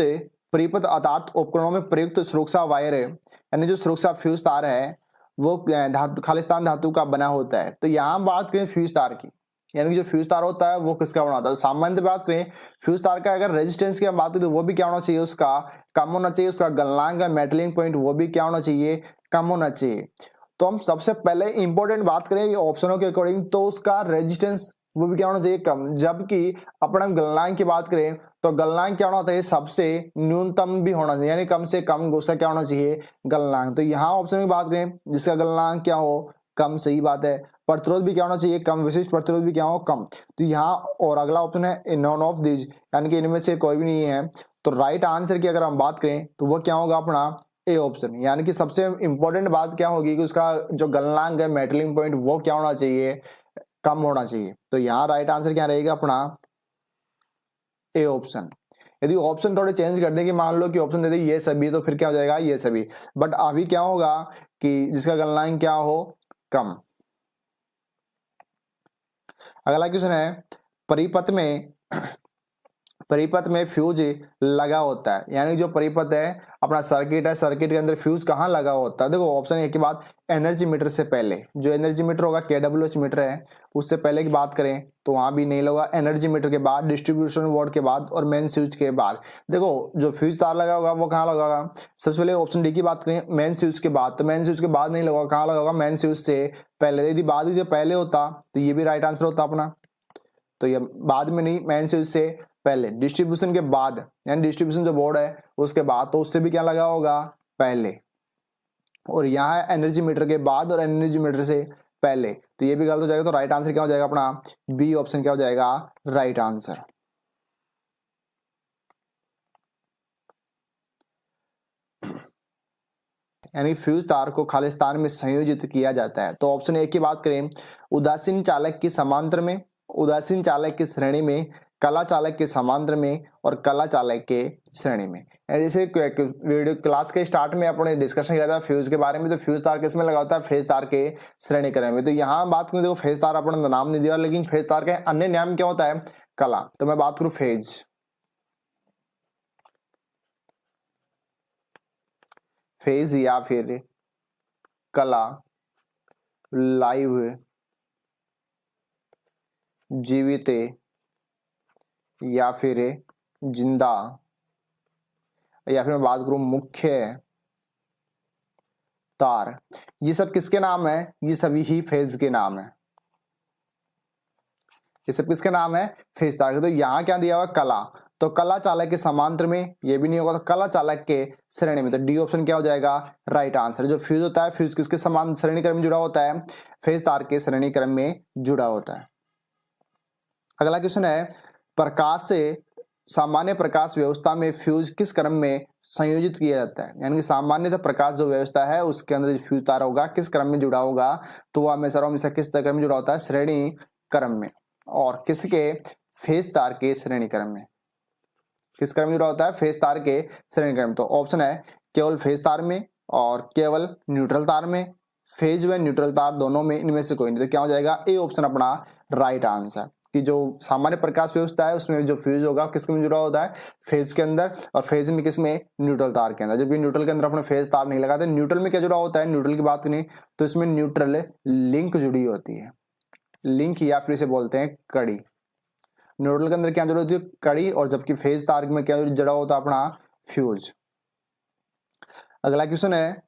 परिपथ अर्थात उपकरणों में प्रयुक्त सुरक्षा वायर है, यानी जो सुरक्षा फ्यूज तार है वो धातु, खालिस्तान धातु का बना होता है। तो यहाँ बात करें फ्यूज तार की, यानी कि जो फ्यूज तार होता है वो किसका बना होता है। सामान्य बात करें फ्यूज तार का, अगर रेजिस्टेंस की हम बात करें तो वो भी क्या होना चाहिए, उसका कम होना चाहिए, उसका गलनांक का मेटलिंग पॉइंट वो भी क्या होना चाहिए, कम होना चाहिए। तो हम सबसे पहले इंपॉर्टेंट बात करें ऑप्शनों के अकॉर्डिंग, तो उसका रेजिस्टेंस वो भी क्या होना चाहिए, कम। जबकि अपन हम गलनांक की बात करें तो गलनांक क्या होना चाहिए, सबसे न्यूनतम भी होना चाहिए, यानी कम से कम उसका क्या होना चाहिए, गलनांक। तो यहाँ ऑप्शन की बात करें जिसका गलनांक क्या हो, कम, सही बात है। प्रतिरोध भी क्या होना चाहिए, कम, विशिष्ट प्रतिरोध भी क्या हो, कम। तो यहाँ और अगला ऑप्शन है नॉन ऑफ दिस, यानी कि इनमें से कोई भी नहीं है। तो राइट आंसर की अगर हम बात करें तो वो क्या होगा अपना, ए ऑप्शन। यानी कि सबसे इंपॉर्टेंट बात क्या होगी कि उसका जो गलनांक है, मेटलिंग पॉइंट, वो क्या होना चाहिए, कम होना चाहिए। तो यहाँ राइट आंसर क्या रहेगा अपना, ए ऑप्शन। यदि ऑप्शन थोड़े चेंज कर दें कि मान लो कि ऑप्शन दे दे ये सभी, तो फिर क्या हो जाएगा, ये सभी। बट अभी क्या होगा कि जिसका गलनांक क्या हो, कम। अगला क्वेश्चन है परिपथ में परिपथ में फ्यूज लगा होता है, यानी जो परिपथ है अपना सर्किट है, सर्किट के अंदर फ्यूज कहाँ लगा होता है। देखो ऑप्शन ए की बात, एनर्जी मीटर से पहले, जो एनर्जी मीटर होगा KWH मीटर है, उससे पहले की बात करें तो वहां भी नहीं लगा। एनर्जी मीटर के बाद, डिस्ट्रीब्यूशन बोर्ड के बाद, और मेन स्विच के बाद। देखो जो फ्यूज तार लगा होगा वो कहाँ लगा होगा, सबसे पहले ऑप्शन डी की बात करें मेन स्विच के बाद, तो मेन स्विच के बाद नहीं लगा, कहाँ लगा होगा, मेन स्विच से पहले। यदि बाद जब पहले होता तो ये भी राइट आंसर होता अपना। तो ये बाद में नहीं, मेन स्विच से पहले, डिस्ट्रीब्यूशन के बाद, यानी डिस्ट्रीब्यूशन जो बोर्ड है उसके बाद, तो उससे भी क्या लगा होगा, पहले। और यहाँ एनर्जी मीटर के बाद और एनर्जी मीटर से पहले, तो ये भी गलत हो जाएगा। तो राइट आंसर क्या हो जाएगा अपना, बी ऑप्शन क्या हो जाएगा, राइट आंसर। यानी फ्यूज तार को खालिस्तान में संयोजित किया जाता है। तो ऑप्शन ए की बात करें, उदासीन चालक की समांतर में, उदासीन चालक की श्रेणी में, कला चालक के समांतर में, और कला चालक के श्रेणी में। जैसे वीडियो क्लास के स्टार्ट में अपने डिस्कशन किया था फ्यूज के बारे में, तो फ्यूज तार किसमें लगा होता है, फेज तार के श्रेणी क्रम में। तो यहाँ बात करें, देखो फेज तार अपने नाम नहीं दिया, लेकिन फेज तार के अन्य नाम क्या होता है, कला। तो मैं बात करूं फेज, फेज या फिर कला, लाइव, जीवित, या फिर जिंदा, या फिर मैं बात करूं मुख्य तार, ये सब किसके नाम है, ये सभी ही फेज के नाम है। ये सब किसके नाम है, फेज तार के। तो यहाँ क्या दिया हुआ, कला, तो कला चालक के समांतर में, ये भी नहीं होगा, तो कला चालक के श्रेणी में। तो डी ऑप्शन क्या हो जाएगा, राइट आंसर। जो फ्यूज होता है, फ्यूज किसके समान श्रेणी क्रम में जुड़ा होता है, फेज तार के श्रेणी क्रम में जुड़ा होता है। अगला क्वेश्चन है प्रकाश से, सामान्य प्रकाश व्यवस्था में फ्यूज किस क्रम में संयोजित किया जाता है। यानी कि सामान्यतः प्रकाश जो व्यवस्था है उसके अंदर फ्यूज तार होगा किस क्रम में जुड़ा होगा, तो वह हमेशा किस क्रम में जुड़ा होता है, श्रेणी क्रम में। और किसके, फेज तार के श्रेणी क्रम में। किस क्रम में जुड़ा होता है, फेज तार के श्रेणी क्रम। तो ऑप्शन है केवल फेज तार में और केवल न्यूट्रल तार में, फेज व न्यूट्रल तार दोनों में, इनमें से कोई नहीं। तो क्या हो जाएगा, ए ऑप्शन अपना राइट आंसर। कि जो सामान्य प्रकाश व्यवस्था है उसमें जो फ्यूज होगा किसके में जुड़ा होता है, फेज के अंदर, और फेज में किसमें, न्यूट्रल तार के अंदर। जबकि न्यूट्रल के अंदर अपने फेज तार नहीं लगाते। न्यूट्रल में क्या जुड़ा होता है, न्यूट्रल की बात करें तो इसमें न्यूट्रल लिंक जुड़ी होती है, लिंक या फिर इसे बोलते हैं कड़ी। न्यूट्रल के अंदर क्या जुड़ी होती है, कड़ी, और जबकि फेज तार में क्या जुड़ा होता है अपना, फ्यूज। अगला क्वेश्चन है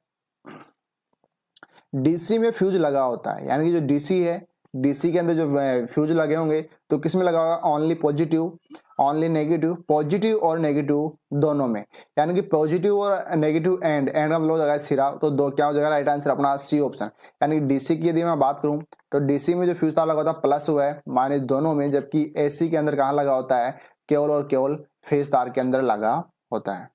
डीसी में फ्यूज लगा होता है, यानी कि जो डीसी है डीसी के अंदर जो फ्यूज लगे होंगे तो किस में लगा होगा, only positive, only negative, positive और नेगेटिव दोनों में, यानी कि पॉजिटिव और नेगेटिव एंड का मतलब हो जाएगा सिरा, तो दो क्या हो जाएगा राइट आंसर अपना सी ऑप्शन। यानी कि डीसी की यदि मैं बात करूं तो डीसी में जो फ्यूज तार लगा होता है प्लस हुआ है माइनस दोनों में, जबकि एसी के अंदर कहाँ लगा होता है, केवल और केवल फेज तार के अंदर लगा होता है।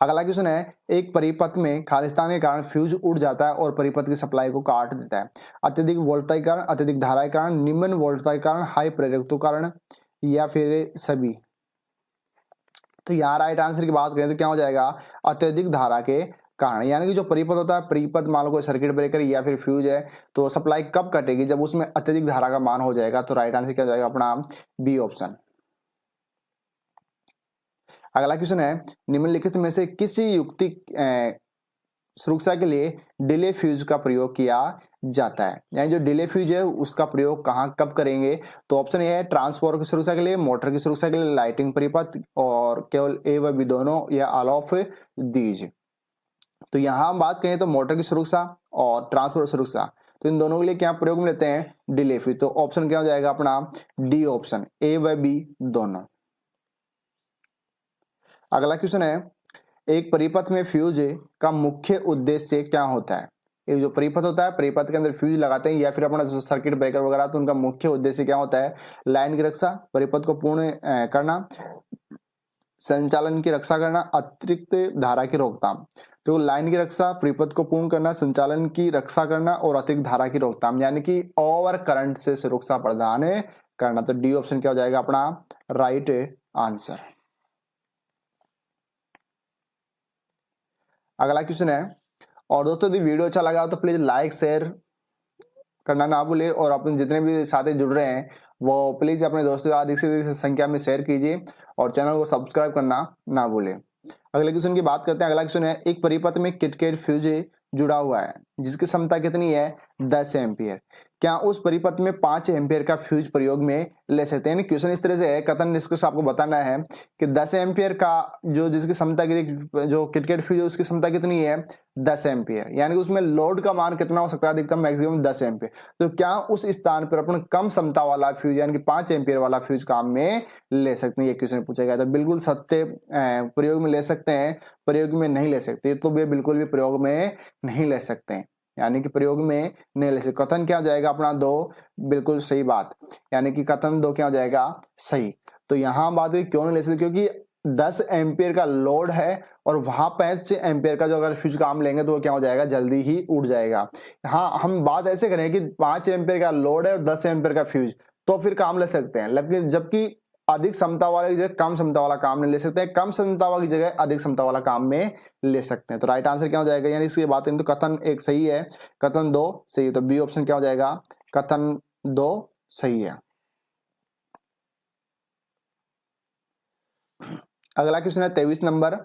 अगला क्वेश्चन है, एक परिपथ में खालिस्तान के कारण फ्यूज उड़ जाता है और परिपथ की सप्लाई को काट देता है। अत्यधिक वोल्टता के कारण, अत्यधिक धारा के कारण, निम्न वोल्टता के कारण, हाई प्रेरकत्व के कारण, या फिर सभी। तो यहाँ राइट आंसर की बात करें तो क्या हो जाएगा, अत्यधिक धारा के कारण। यानी कि जो परिपथ होता है, परिपथ मान लो कोई सर्किट ब्रेकर या फिर फ्यूज है, तो सप्लाई कब कटेगी, जब उसमें अत्यधिक धारा का मान हो जाएगा। तो राइट आंसर क्या हो जाएगा अपना बी ऑप्शन। अगला क्वेश्चन है, निम्नलिखित में से किसी युक्ति सुरक्षा के लिए डिले फ्यूज का प्रयोग किया जाता है। यानी जो डिले फ्यूज है उसका प्रयोग कहाँ कब करेंगे, तो ऑप्शन ए है ट्रांसफार्मर की सुरक्षा के लिए, मोटर की सुरक्षा के लिए, लाइटिंग परिपथ, और केवल ए व बी दोनों, या ऑल ऑफ दीज। तो यहाँ हम बात करें तो मोटर की सुरक्षा और ट्रांसफार्मर सुरक्षा, तो इन दोनों के लिए क्या प्रयोग में लेते हैं, डिले फ्यूज। तो ऑप्शन क्या हो जाएगा अपना डी ऑप्शन, ए व बी दोनों। अगला क्वेश्चन है, एक परिपथ में फ्यूज का मुख्य उद्देश्य क्या होता है। एक जो परिपथ होता है, परिपथ के अंदर फ्यूज लगाते हैं या फिर अपना जो सर्किट ब्रेकर वगैरह, तो उनका मुख्य उद्देश्य क्या होता है, लाइन की रक्षा, परिपथ को पूर्ण करना, संचालन की रक्षा करना, अतिरिक्त धारा की रोकथाम। तो लाइन की रक्षा, परिपथ को पूर्ण करना, संचालन की रक्षा करना और अतिरिक्त धारा की रोकथाम, यानी कि ओवर करंट से सुरक्षा प्रदान करना। तो डी ऑप्शन क्या हो जाएगा अपना राइट आंसर। अगला क्वेश्चन है, और दोस्तों यदि वीडियो अच्छा लगा तो प्लीज लाइक शेयर करना ना भूले, और अपने जितने भी साथी जुड़ रहे हैं वो प्लीज अपने दोस्तों अधिक से अधिक संख्या में शेयर कीजिए और चैनल को सब्सक्राइब करना ना भूले। अगले क्वेश्चन की बात करते हैं। अगला क्वेश्चन है, एक परिपथ में किटकेट फ्यूज जुड़ा हुआ है जिसकी क्षमता कितनी है, 10 एम्पियर। क्या उस परिपथ में 5 एम्पियर का फ्यूज प्रयोग में ले सकते हैं। क्वेश्चन इस तरह से है, कथन निष्कर्ष आपको बताना है कि 10 एम्पियर का जो जिसकी क्षमता की जो किटकेट फ्यूज है उसकी क्षमता कितनी है, 10 एम्पियर, यानी कि उसमें लोड का मान कितना हो सकता है, अधिकतम मैक्सिमम 10 एम्पियर। तो क्या उस स्थान पर अपन कम क्षमता वाला फ्यूज यानी कि 5 एम्पियर वाला फ्यूज काम में ले सकते हैं, ये क्वेश्चन पूछा गया। तो बिल्कुल सत्य प्रयोग में ले सकते हैं, प्रयोग में नहीं ले सकते, तो वे बिल्कुल भी प्रयोग में नहीं ले सकते हैं, यानी कि प्रयोग में नहीं ले सकते। कथन क्या हो जाएगा अपना दो, बिल्कुल सही बात, यानी कि कथन दो क्या हो जाएगा सही। तो यहां बात क्यों नहीं ले सकते, क्योंकि 10 एम्पियर का लोड है और वहां 5 एम्पियर का जो अगर फ्यूज काम लेंगे तो वो क्या हो जाएगा, जल्दी ही उड़ जाएगा। हाँ, हम बात ऐसे करें कि 5 एम्पियर का लोड है और 10 एम्पियर का फ्यूज, तो फिर काम ले सकते हैं, लेकिन जबकि अधिक क्षमता वाले की जगह कम क्षमता वाला काम नहीं ले सकते हैं, कम क्षमता वाली जगह अधिक क्षमता वाला काम में ले सकते हैं। तो राइट आंसर क्या हो जाएगा, यानी इसकी बात करें तो कथन एक सही है, कथन दो सही है। तो बी ऑप्शन क्या हो जाएगा, कथन दो सही है। अगला क्वेश्चन है 23 नंबर,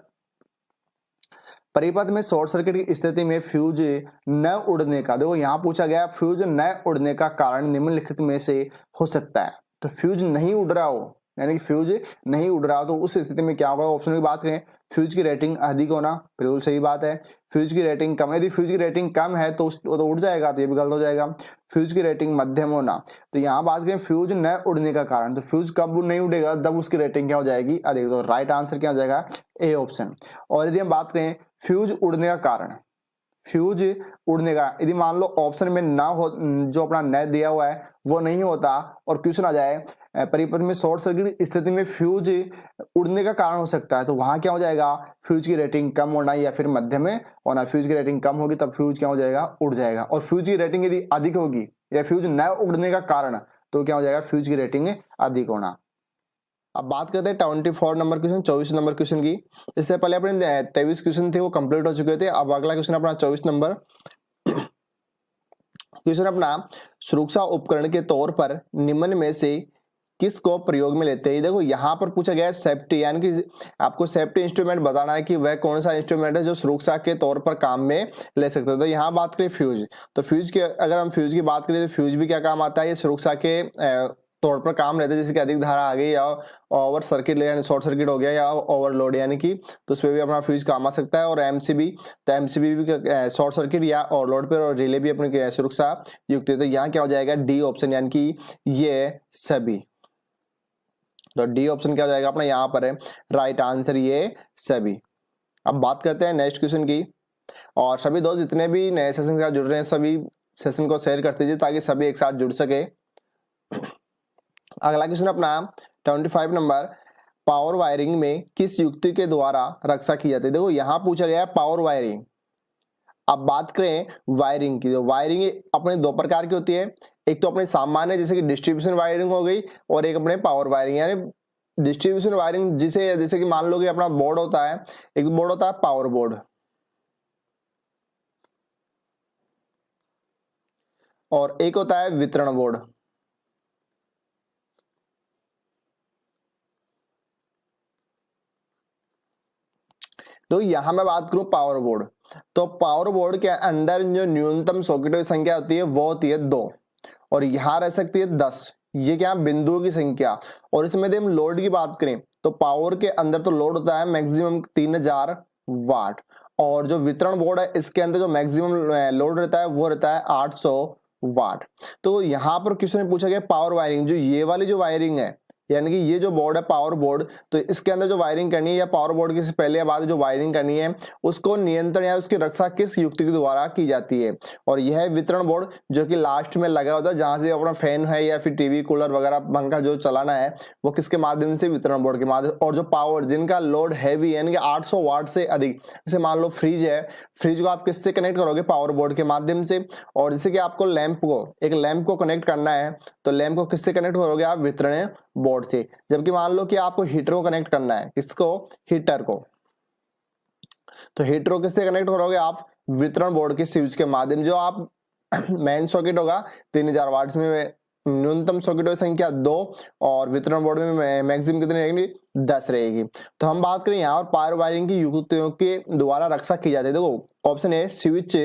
परिपथ में शॉर्ट सर्किट की स्थिति में फ्यूज न उड़ने का, देखो यहां पूछा गया फ्यूज न उड़ने का कारण निम्नलिखित में से हो सकता है। तो फ्यूज नहीं उड़ रहा हो, यानी कि फ्यूज नहीं उड़ रहा हो, तो उस स्थिति में क्या होगा। ऑप्शन की बात करें, फ्यूज की रेटिंग अधिक होना, बिल्कुल सही बात है। फ्यूज की रेटिंग कम, यदि फ्यूज की रेटिंग कम है तो तो उड़ जाएगा, तो ये भी गलत हो जाएगा। फ्यूज की रेटिंग मध्यम होना, तो यहाँ बात करें फ्यूज न उड़ने का कारण, तो फ्यूज कब नहीं उड़ेगा, जब उसकी रेटिंग क्या हो जाएगी अधिक। तो राइट आंसर क्या हो जाएगा, ए ऑप्शन। और यदि हम बात करें फ्यूज उड़ने का कारण, फ्यूज उड़ने का यदि मान लो ऑप्शन में ना हो, जो अपना न दिया हुआ है वो नहीं होता और क्वेश्चन आ जाए परिपथ में शॉर्ट सर्किट स्थिति में फ्यूज उड़ने का कारण हो सकता है, तो वहां क्या हो जाएगा, फ्यूज की रेटिंग कम होना या फिर मध्यम में होना। फ्यूज की रेटिंग कम होगी तब फ्यूज क्या हो जाएगा, उड़ जाएगा। और फ्यूज की रेटिंग यदि अधिक होगी या फ्यूज न उड़ने का कारण, तो क्या हो जाएगा, फ्यूज की रेटिंग अधिक होना। अब बात करते हैं 24 नंबर क्वेश्चन, 24 नंबर क्वेश्चन की। इससे पहले अपने 23 क्वेश्चन थे वो कंप्लीट हो चुके थे। अब अगला क्वेश्चन अपना 24 नंबर क्वेश्चन अपना, सुरक्षा उपकरण के तौर पर निम्न में से किसको प्रयोग में लेते हैं। देखो यहाँ पर पूछा गया है सेफ्टी, यानी कि आपको सेफ्टी इंस्ट्रूमेंट बताना है कि वह कौन सा इंस्ट्रूमेंट है जो सुरक्षा के तौर पर काम में ले सकते हो। तो यहाँ बात करें फ्यूज, तो फ्यूज के अगर हम फ्यूज की बात करें तो फ्यूज भी क्या काम आता है, ये सुरक्षा के तौर पर काम रहता है, जैसे कि अधिक धारा आ गई या ओवर सर्किट यानी शॉर्ट सर्किट हो गया या ओवरलोड यानी कि, तो उस पर भी अपना फ्यूज काम आ सकता है। और एमसीबी, तो एमसीबी भी शॉर्ट सर्किट या ओवरलोड पर, और रिले भी अपनी सुरक्षा युक्त है। तो यहाँ क्या हो जाएगा, डी ऑप्शन, यानी कि ये सभी। तो डी ऑप्शन क्या हो जाएगा अपना यहाँ पर है राइट आंसर, ये सभी। अब बात करते हैं नेक्स्ट क्वेश्चन की। और सभी दोस्त जितने भी नए सेशन के साथ जुड़ रहे हैं, सभी सेशन को शेयर कर दीजिए ताकि सभी एक साथ जुड़ सके। अगला क्वेश्चन अपना 25 नंबर, पावर वायरिंग में किस युक्ति के द्वारा रक्षा की जाती है। देखो यहाँ पूछा गया है पावर वायरिंग। अब बात करें वायरिंग की, तो वायरिंग अपने दो प्रकार की होती है। एक तो अपने सामान्य जैसे कि डिस्ट्रीब्यूशन वायरिंग हो गई, और एक अपने पावर वायरिंग। यानी डिस्ट्रीब्यूशन वायरिंग जिसे जैसे कि मान लो कि अपना बोर्ड होता है, एक बोर्ड होता है पावर बोर्ड, और एक होता है वितरण बोर्ड। तो यहां मैं बात करूं पावर बोर्ड, तो पावर बोर्ड के अंदर जो न्यूनतम सॉकेटों की संख्या होती है वो होती है 2, और यहां रह सकती है 10। ये क्या बिंदुओं की संख्या। और इसमें यदि हम लोड की बात करें तो पावर के अंदर तो लोड होता है मैक्सिमम 3000 वाट, और जो वितरण बोर्ड है इसके अंदर जो मैक्सिमम लोड रहता है वो रहता है 800 वाट। तो यहां पर क्वेश्चन में पूछा गया पावर वायरिंग, जो ये वाली जो वायरिंग है, यानी कि ये जो बोर्ड है पावर बोर्ड, तो इसके अंदर जो वायरिंग करनी है या पावर बोर्ड की पहले या बाद जो वायरिंग करनी है, उसको नियंत्रण या उसकी रक्षा किस युक्ति के द्वारा की जाती है। और यह है वितरण बोर्ड, जो कि लास्ट में लगा होता है, जहां से अपना फैन है या फिर टीवी कूलर वगैरह पंखा जो चलाना है वो किसके माध्यम से, वितरण बोर्ड के माध्यम। और जो पावर जिनका लोड हैवी यानी कि 800 वाट से अधिक, जैसे मान लो फ्रिज है, फ्रिज को आप किससे कनेक्ट करोगे, पावर बोर्ड के माध्यम से। और जैसे कि आपको लैंप को, एक लैंप को कनेक्ट करना है, तो लैंप को किससे कनेक्ट करोगे आप, वितरण बोर्ड से। जबकि मान लो कि आपको हीटर को कनेक्ट करना है, किसको, हीटर को, तो हीटर को किससे कनेक्ट करोगे आप, वितरण बोर्ड के स्विच के माध्यम। जो आप मेन सॉकेट होगा 3000 वाट में न्यूनतम सॉकेटों की संख्या 2, और वितरण बोर्ड में मैक्सिमम कितनी रहेगी, 10 रहेगी। तो हम बात करें यहाँ पर पावर वायरिंग की युक्तियों के द्वारा रक्षा की जाती है। देखो option A switch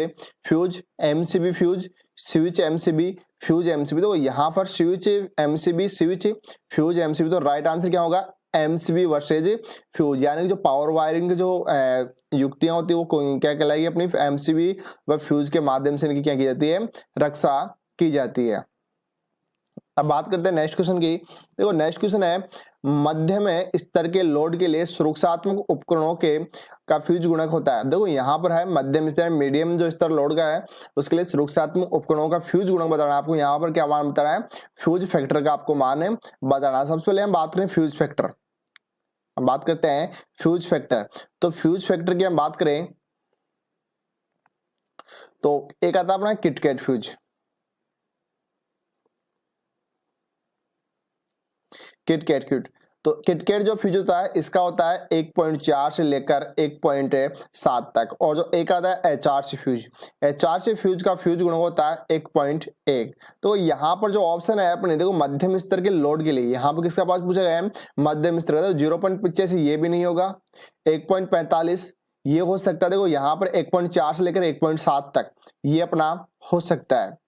fuse MCB fuse, switch MCB fuse MCB. तो यहाँ पर switch MCB switch fuse MCB, तो राइट आंसर क्या होगा, एमसीबी वर्सेज फ्यूज। यानी जो पावर वायरिंग की जो युक्तियां होती है वो क्या कहलाएगी, अपनी एमसीबी व फ्यूज के माध्यम से इनकी क्या की जाती है, रक्षा की जाती है। अब बात करते हैं नेक्स्ट क्वेश्चन की। देखो नेक्स्ट क्वेश्चन है, मध्यम स्तर के लोड के लिए सुरक्षात्मक उपकरणों के का फ्यूज गुणक होता है। देखो यहाँ पर है मध्यम स्तर, मीडियम जो स्तर लोड का है उसके लिए सुरक्षात्मक उपकरणों का फ्यूज गुणक बताना। आपको यहाँ पर क्या मान बताना है, फ्यूज फैक्टर का आपको मान है बताना। सबसे पहले हम बात करें फ्यूज फैक्टर, हम बात करते हैं फ्यूज फैक्टर। तो फ्यूज फैक्टर की हम बात करें तो एक आता है अपना किटकैट फ्यूज, किटकैट क्यूट। तो किटकैट जो फ्यूज होता है इसका होता है 1.4 से लेकर 1.7 तक। और जो एक आता है एचआरसी फ्यूज, एचआरसी फ्यूज का फ्यूज गुणक होता है 1.1। तो यहाँ पर जो ऑप्शन है अपने देखो मध्यम स्तर के लोड के लिए, यहाँ पर किसका पास पूछा गया है, मध्यम स्तर का। तो 0.85 ये भी नहीं होगा, 1.45 ये हो सकता है। देखो यहाँ पर 1.4 से लेकर 1.7 तक ये अपना हो सकता है।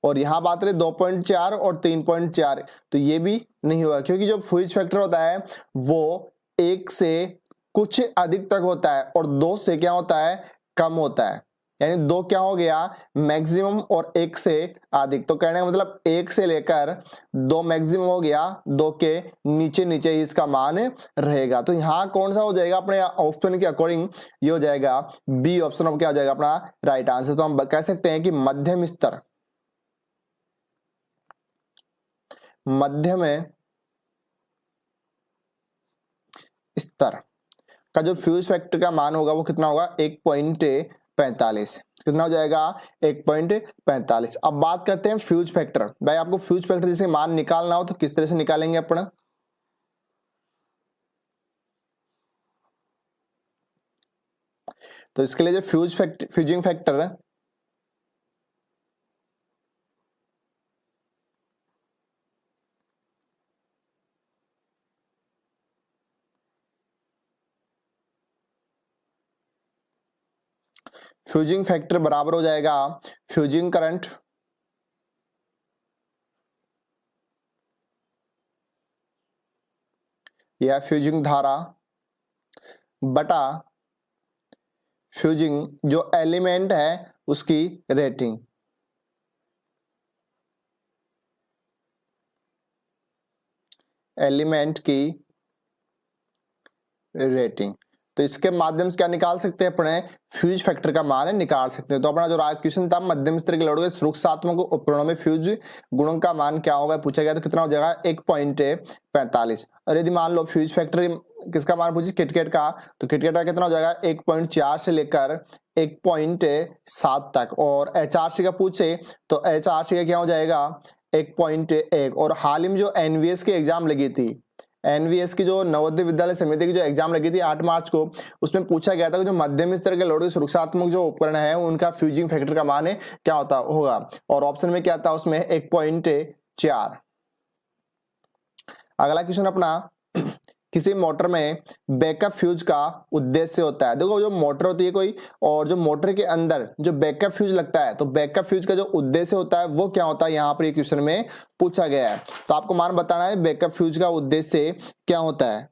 और यहां बात करें 2.4 और 3.4, तो ये भी नहीं होगा, क्योंकि जो फ्यूज फैक्टर होता है वो 1 से कुछ अधिक तक होता है और 2 से क्या होता है, कम होता है। यानी 2 क्या हो गया मैक्सिमम और 1 से अधिक। तो कहने का मतलब 1 से लेकर 2 मैक्सिमम हो गया, 2 के नीचे नीचे ही इसका मान रहेगा। तो यहाँ कौन सा हो जाएगा अपने ऑप्शन के अकॉर्डिंग, ये हो जाएगा बी ऑप्शन। अब क्या हो जाएगा अपना राइट आंसर। तो हम कह सकते हैं कि मध्यम स्तर, मध्यम स्तर का जो फ्यूज फैक्टर का मान होगा वो कितना होगा, 1.45। कितना हो जाएगा, 1.45। अब बात करते हैं फ्यूज फैक्टर। भाई आपको फ्यूज फैक्टर जैसे मान निकालना हो तो किस तरह से निकालेंगे अपना, तो इसके लिए जो फ्यूजिंग फैक्टर है, फ्यूजिंग फैक्टर बराबर हो जाएगा फ्यूजिंग करंट या फ्यूजिंग धारा बटा फ्यूजिंग जो एलिमेंट है उसकी रेटिंग। एलिमेंट की रेटिंग। तो इसके माध्यम से क्या निकाल सकते हैं अपने, फ्यूज फैक्टर का मान है निकाल सकते हैं। तो अपना जो क्वेश्चन था मध्यम स्तर के लोड के सुरक्षात्मक उपकरणों में फ्यूज गुणों का मान क्या होगा पूछा गया, तो कितना हो जाएगा 1.45। और यदि मान लो फ्यूज फैक्टर किसका मान पूछे, किटकैट का, तो किटकैट का कितना हो जाएगा 1.4 से लेकर 1.7 तक। और HRC का पूछे तो HRC का क्या हो जाएगा 1.1। और हाल ही में जो NVS की एग्जाम लगी थी, NVS की जो नवोदय विद्यालय समिति की जो एग्जाम लगी थी 8 मार्च को, उसमें पूछा गया था कि जो मध्यम स्तर के लोड के सुरक्षात्मक जो उपकरण है उनका फ्यूजिंग फैक्टर का मान है क्या होता होगा, और ऑप्शन में क्या था उसमें 1.4। अगला क्वेश्चन अपना, किसी मोटर में बैकअप फ्यूज का उद्देश्य होता है। देखो जो मोटर होती है कोई, और जो मोटर के अंदर जो बैकअप फ्यूज लगता है, तो बैकअप फ्यूज का जो उद्देश्य होता है वो क्या होता है, यहाँ पर क्वेश्चन में पूछा गया है। तो आपको मान बताना है बैकअप फ्यूज का उद्देश्य क्या होता है।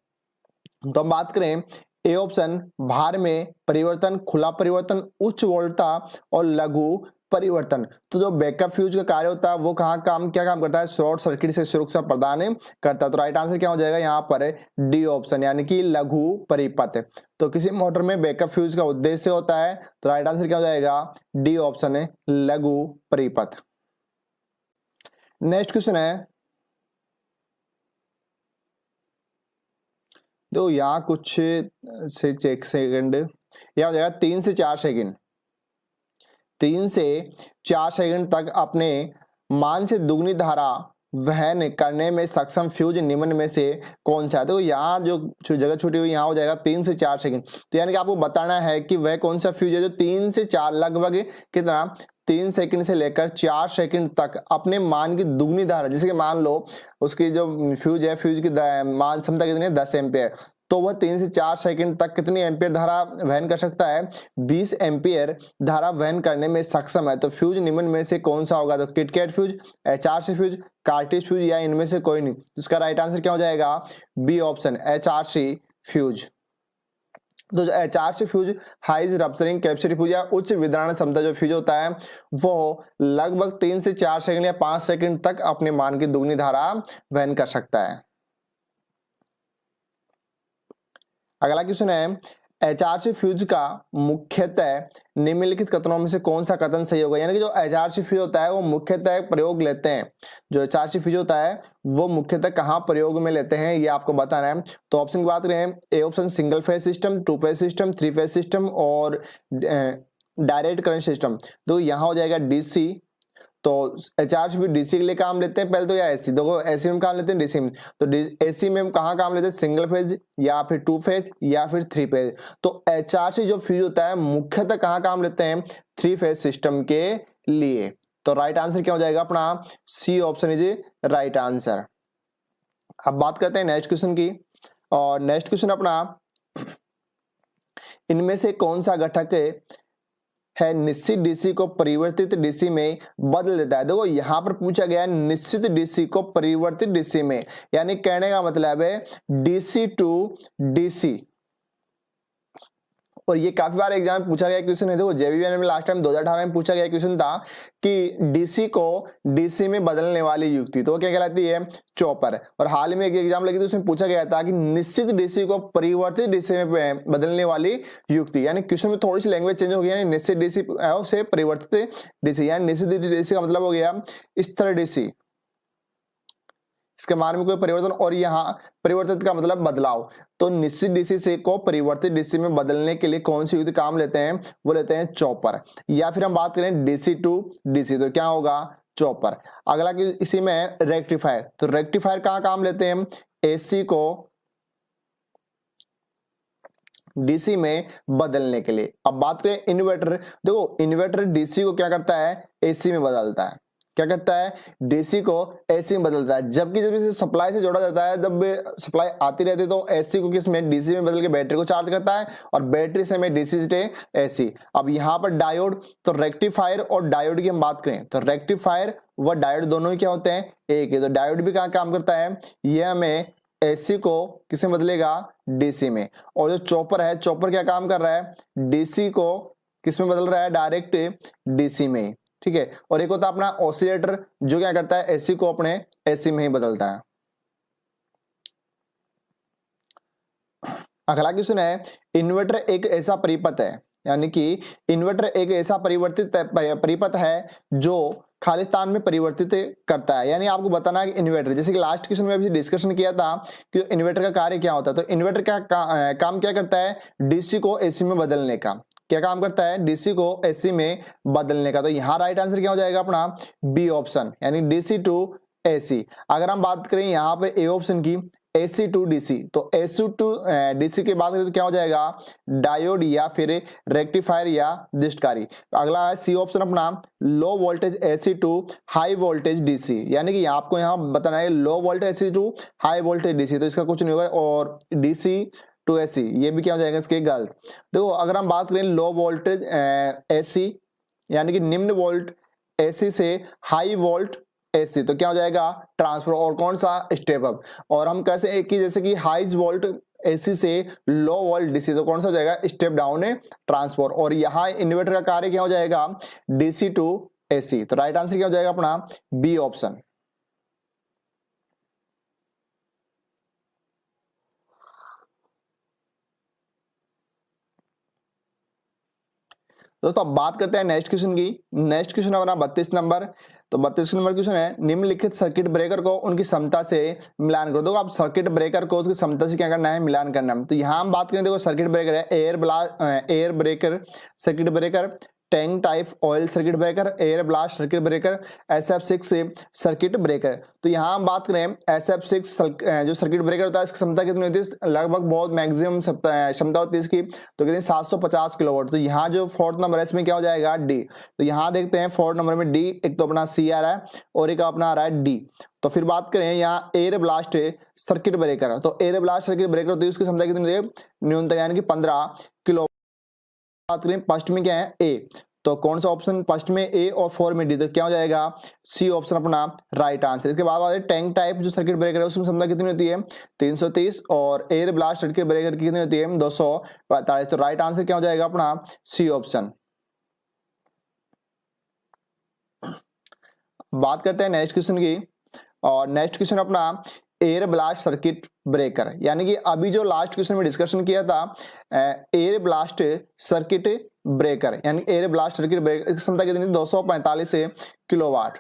तो हम बात करें ए ऑप्शन, भार में परिवर्तन, खुला परिवर्तन, उच्च वोल्टता और लघु परिवर्तन। तो जो बैकअप फ्यूज का कार्य होता है वो क्या काम करता है, शॉर्ट सर्किट से सुरक्षा प्रदान करता है। तो राइट आंसर क्या हो जाएगा यहाँ पर डी ऑप्शन, यानी कि लघु परिपथ। तो किसी मोटर में बैकअप फ्यूज का उद्देश्य होता है, तो राइट आंसर क्या हो जाएगा डी ऑप्शन है लघु परिपथ। नेक्स्ट क्वेश्चन है, तो यहाँ कुछ से एक सेकंड, यह हो जाएगा 3 से 4 सेकंड, 3 से 4 सेकंड तक अपने मान से दुगनी धारा वहन करने में सक्षम फ्यूज निम्न में से कौन सा है। तो यहाँ जो जगह छूटी हुई यहाँ हो जाएगा 3 से 4 सेकंड। तो यानी कि आपको बताना है कि वह कौन सा फ्यूज है जो 3 से 4 लगभग कितना 3 सेकंड से लेकर 4 सेकंड तक अपने मान की दुगनी धारा, जैसे कि मान लो उसकी जो फ्यूज है, फ्यूज की मान क्षमता कितनी है 10 एम्पियर, तो वह 3 से 4 सेकंड तक कितनी एम्पियर धारा वहन कर सकता है, 20 एम्पियर धारा वहन करने में सक्षम है। तो फ्यूज निम्न में से कौन सा होगा, तो KitKat fuse, HRC fuse, cartridge fuse, या इनमें से कोई नहीं। इसका राइट आंसर क्या हो जाएगा बी ऑप्शन HRC फ्यूज। तो जो HRC fuse high rupturing capacity fuse या उच्च विदरण क्षमता जो फ्यूज होता है वो लगभग 3 से 4 सेकंड या 5 सेकंड तक अपने मान की दुगनी धारा वहन कर सकता है। अगला क्वेश्चन है, HRC फ्यूज का मुख्यतः निम्नलिखित कथनों में से कौन सा कथन सही होगा। यानी कि जो HRC फ्यूज होता है वो मुख्यतः प्रयोग लेते हैं, जो HRC फ्यूज होता है वो मुख्यतः कहाँ प्रयोग में लेते हैं ये आपको बताना है। तो ऑप्शन की बात करें, A option single phase system, 2 phase system, 3 phase system और डायरेक्ट करंट सिस्टम। तो यहाँ हो जाएगा DC। तो HRC भी DC के लिए काम लेते हैं पहले तो, या AC, देखो AC में काम लेते हैं DC में, तो AC में कहाँ काम लेते हैं, सिंगल फेज या फिर 2 फेज या फिर 3 फेज। तो HRC जो फ्यूज होता है मुख्यतः कहाँ काम लेते हैं, 3 फेज सिस्टम के लिए। तो राइट आंसर क्या हो जाएगा अपना C option is right answer. अब बात करते हैं नेक्स्ट क्वेश्चन की, और नेक्स्ट क्वेश्चन अपना, इनमें से कौन सा घटक है निश्चित DC को परिवर्तित DC में बदल देता है। देखो यहाँ पर पूछा गया है निश्चित DC को परिवर्तित DC में, यानी कहने का मतलब है DC टू DC। और ये काफी बार एग्जाम में पूछा गया क्वेश्चन है। देखो JVN में लास्ट टाइम 2018 में पूछा गया क्वेश्चन था कि DC को DC में बदलने वाली युक्ति, तो क्या कहलाती है, चॉपर। और हाल ही में एक एग्जाम लगी थी उसमें पूछा गया था कि निश्चित DC को परिवर्तित DC में बदलने वाली युक्ति, यानी क्वेश्चन में थोड़ी सी लैंग्वेज चेंज हो गई, यानी निश्चित DC से परिवर्तित DC, यानी निश्चित DC का मतलब हो गया स्थिर DC, इसके मान में कोई परिवर्तन, और यहाँ परिवर्तित का मतलब बदलाव। तो निश्चित DC से को परिवर्तित DC में बदलने के लिए कौन सी युक्ति काम लेते हैं, वो लेते हैं चॉपर। या फिर हम बात करें DC टू DC, तो क्या होगा चॉपर। अगला कि इसी में रेक्टिफायर, तो रेक्टिफायर कहाँ काम लेते हैं, AC को DC में बदलने के लिए। अब बात करें इन्वर्टर, देखो इन्वर्टर DC को क्या करता है, AC में बदलता है, क्या करता है, DC को AC में बदलता है। जबकि जब इसे सप्लाई से जोड़ा जाता है, जब सप्लाई आती रहती है तो AC को किस में, DC में बदल के बैटरी को चार्ज करता है, और बैटरी से में DC से AC। अब यहाँ पर डायोड, तो रेक्टिफायर और डायोड की हम बात करें तो रेक्टिफायर व डायोड दोनों ही क्या होते हैं, एक है। तो डायोड भी कहाँ काम करता है, यह हमें एसी को किसमें बदलेगा, डीसी में। और जो चॉपर है, चॉपर क्या काम कर रहा है, डीसी को किसमें बदल रहा है, डायरेक्ट डीसी में, ठीक है। और एक होता है अपना ऑसिलेटर, जो क्या करता है, एसी को अपने एसी में ही बदलता है। अगला क्वेश्चन है, इन्वर्टर एक ऐसा परिपथ है, यानी कि इन्वर्टर एक ऐसा परिपथ है जो खाली स्थान में परिवर्तित करता है। यानी आपको बताना है कि इन्वर्टर, जैसे कि लास्ट क्वेश्चन में अभी डिस्कशन किया था कि इन्वर्टर का कार्य क्या होता है, तो इन्वर्टर का काम क्या करता है, डीसी को एसी में बदलने का। क्या काम करता है, डीसी को एसी में बदलने का। तो यहाँ राइट आंसर क्या हो जाएगा अपना, बी ऑप्शन, यानी डीसी टू एसी। अगर हम बात करें यहाँ पर ए ऑप्शन की, एसी टू डीसी, तो एसी टू डीसी के बाद तो क्या हो जाएगा, डायोड या फिर रेक्टिफायर या दिष्टकारी। अगला है सी ऑप्शन अपना, low voltage AC to high voltage DC, यानी कि आपको यहाँ बताना है low voltage AC to high voltage DC, तो इसका कुछ नहीं होगा। और डीसी टू एसी, ये भी क्या हो जाएगा इसके गलत। देखो अगर हम बात करें लो वोल्टेज एसी, यानी कि निम्न वोल्ट एसी से हाई वोल्ट एसी, तो क्या हो जाएगा, ट्रांसफर। और कौन सा, स्टेप अप। और हम कैसे एक ही, जैसे कि हाई वोल्ट एसी से लो वोल्ट डीसी, तो कौन सा हो जाएगा, स्टेप डाउन ट्रांसफर। और यहाँ इन्वर्टर का कार्य क्या हो जाएगा, डीसी टू एसी। तो राइट आंसर क्या हो जाएगा अपना, बी ऑप्शन। दोस्तों अब बात करते हैं नेक्स्ट क्वेश्चन की। नेक्स्ट क्वेश्चन अपना 32 नंबर। तो 32 नंबर क्वेश्चन है, निम्नलिखित सर्किट ब्रेकर को उनकी क्षमता से मिलान करो। देखो आप सर्किट ब्रेकर को उसकी क्षमता से क्या करना है, मिलान करना है। तो यहाँ हम बात करें, देखो सर्किट ब्रेकर है, air breaker circuit breaker, tank type oil circuit breaker, air blast circuit breaker, SF6 circuit breaker. तो यहाँ हम बात करें SF6 जो सर्किट ब्रेकर होता है, इसकी क्षमता कितनी होती है, लगभग बहुत मैक्सिमम क्षमता होती है इसकी, तो कितनी 750 किलोवाट। तो यहाँ जो फोर्थ नंबर है इसमें क्या हो जाएगा, डी। तो यहाँ देखते हैं फोर्थ नंबर में डी, एक तो अपना सी आ रहा है और एक अपना आ रहा है डी। तो फिर बात करें यहाँ एयर ब्लास्ट सर्किट ब्रेकर, तो एयर ब्लास्ट सर्किट ब्रेकर तो उसकी क्षमता कितनी होती है, न्यूनतम यानी कि 15 किलो। बात करें फर्स्ट में क्या है, ए, तो कौन सा ऑप्शन फर्स्ट में ए और 4 में डी, तो क्या हो जाएगा, सी ऑप्शन अपना राइट आंसर। इसके बाद टैंक टाइप जो सर्किट ब्रेकर है उसमें क्षमता कितनी होती है, 330, और एयर ब्लास्ट सर्किट ब्रेकर की कितनी होती है, 245। तो राइट आंसर क्या हो जाएगा अपना, सी ऑप्शन। बात करते हैं नेक्स्ट क्वेश्चन की। और नेक्स्ट क्वेश्चन अपना एयर ब्लास्ट सर्किट ब्रेकर, यानी कि अभी जो लास्ट क्वेश्चन में डिस्कशन किया था एयर ब्लास्ट सर्किट ब्रेकर, यानी एयर ब्लास्ट सर्किट ब्रेकर की क्षमता कितनी, 245 किलोवाट।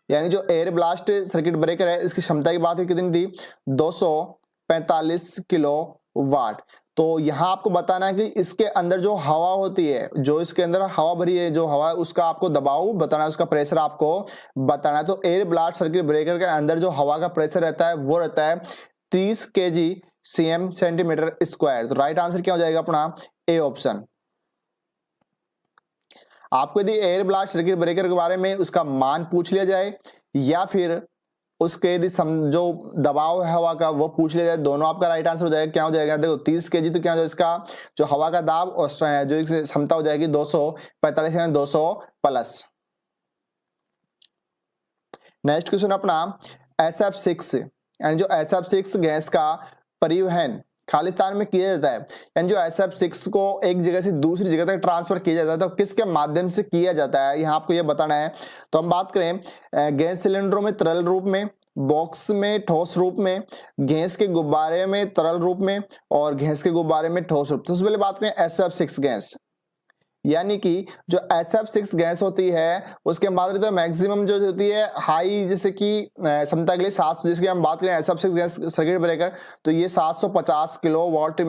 यानी जो एयर ब्लास्ट सर्किट ब्रेकर है इसकी क्षमता की बात कितनी थी, 245 किलोवाट। तो यहाँ आपको बताना है कि इसके अंदर जो हवा होती है, जो इसके अंदर हवा भरी है, जो हवा उसका आपको दबाव बताना है, उसका प्रेशर आपको बताना है। तो एयर ब्लास्ट सर्किट ब्रेकर के अंदर जो हवा का प्रेशर रहता है वो रहता है 30 kg cm सेंटीमीटर स्क्वायर। तो राइट आंसर क्या हो जाएगा अपना, ए ऑप्शन। आपको यदि एयर ब्लास्ट सर्किट ब्रेकर के बारे में उसका मान पूछ लिया जाए या फिर उसके यदि जो दबाव है हवा का वो पूछ लिया जाए, दोनों आपका राइट आंसर हो जाएगा। क्या हो जाएगा, देखो 30 kg, तो क्या हो जाएगा इसका जो हवा का दाब और जो क्षमता हो जाएगी 245 यानी 200 प्लस। नेक्स्ट क्वेश्चन अपना SF6, यानी जो SF6 गैस का परिवहन खाली स्थान में किया जाता है, यानी जो SF6 को एक जगह से दूसरी जगह तक ट्रांसफर किया जाता है, तो किसके माध्यम से किया जाता है, यहाँ आपको ये बताना है। तो हम बात करें गैस सिलेंडरों में तरल रूप में, बॉक्स में ठोस रूप में, गैस के गुब्बारे में तरल रूप में, और गैस के गुब्बारे में ठोस रूप। तो सबसे पहले बात करें SF6 गैस, यानी कि जो SF6 गैस होती है उसके बाद तो मैक्सिमम जो होती है हाई, जैसे कि क्षमता के लिए 700, जिसकी हम बात करें SF6 गैस सर्किट ब्रेकर, तो ये 750 किलोवाट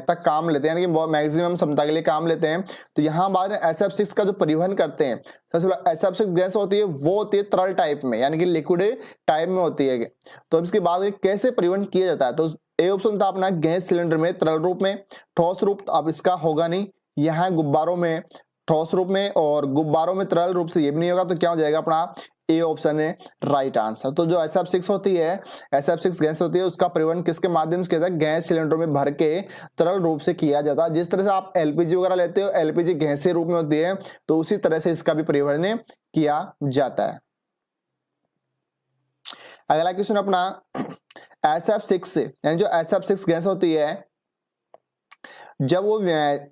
तक काम लेते हैं, यानी कि मैक्सिमम क्षमता के लिए काम लेते हैं। तो यहाँ बात करें SF6 का जो परिवहन करते हैं, सबसे पहले SF6 गैस होती है वो होती है तरल टाइप में, यानी कि लिक्विड टाइप में होती है। तो इसके बाद कैसे परिवहन किया जाता है, तो ए ऑप्शन था अपना गैस सिलेंडर में तरल रूप में, ठोस रूप अब इसका होगा नहीं, यहाँ गुब्बारों में ठोस रूप में और गुब्बारों में तरल रूप से ये भी नहीं होगा। तो क्या हो जाएगा अपना, ए ऑप्शन है राइट आंसर। तो जो SF6 होती है, SF6 गैस होती है, उसका परिवहन किसके माध्यम से किया जाता है, गैस सिलेंडरों में भर के तरल रूप से किया जाता है। जिस तरह से आप LPG वगैरह लेते हो, LPG गैसीय रूप में होती है, तो उसी तरह से इसका भी परिवहन किया जाता है। अगला क्वेश्चन अपना SF6 यानी जो SF6 गैस होती है, जब वो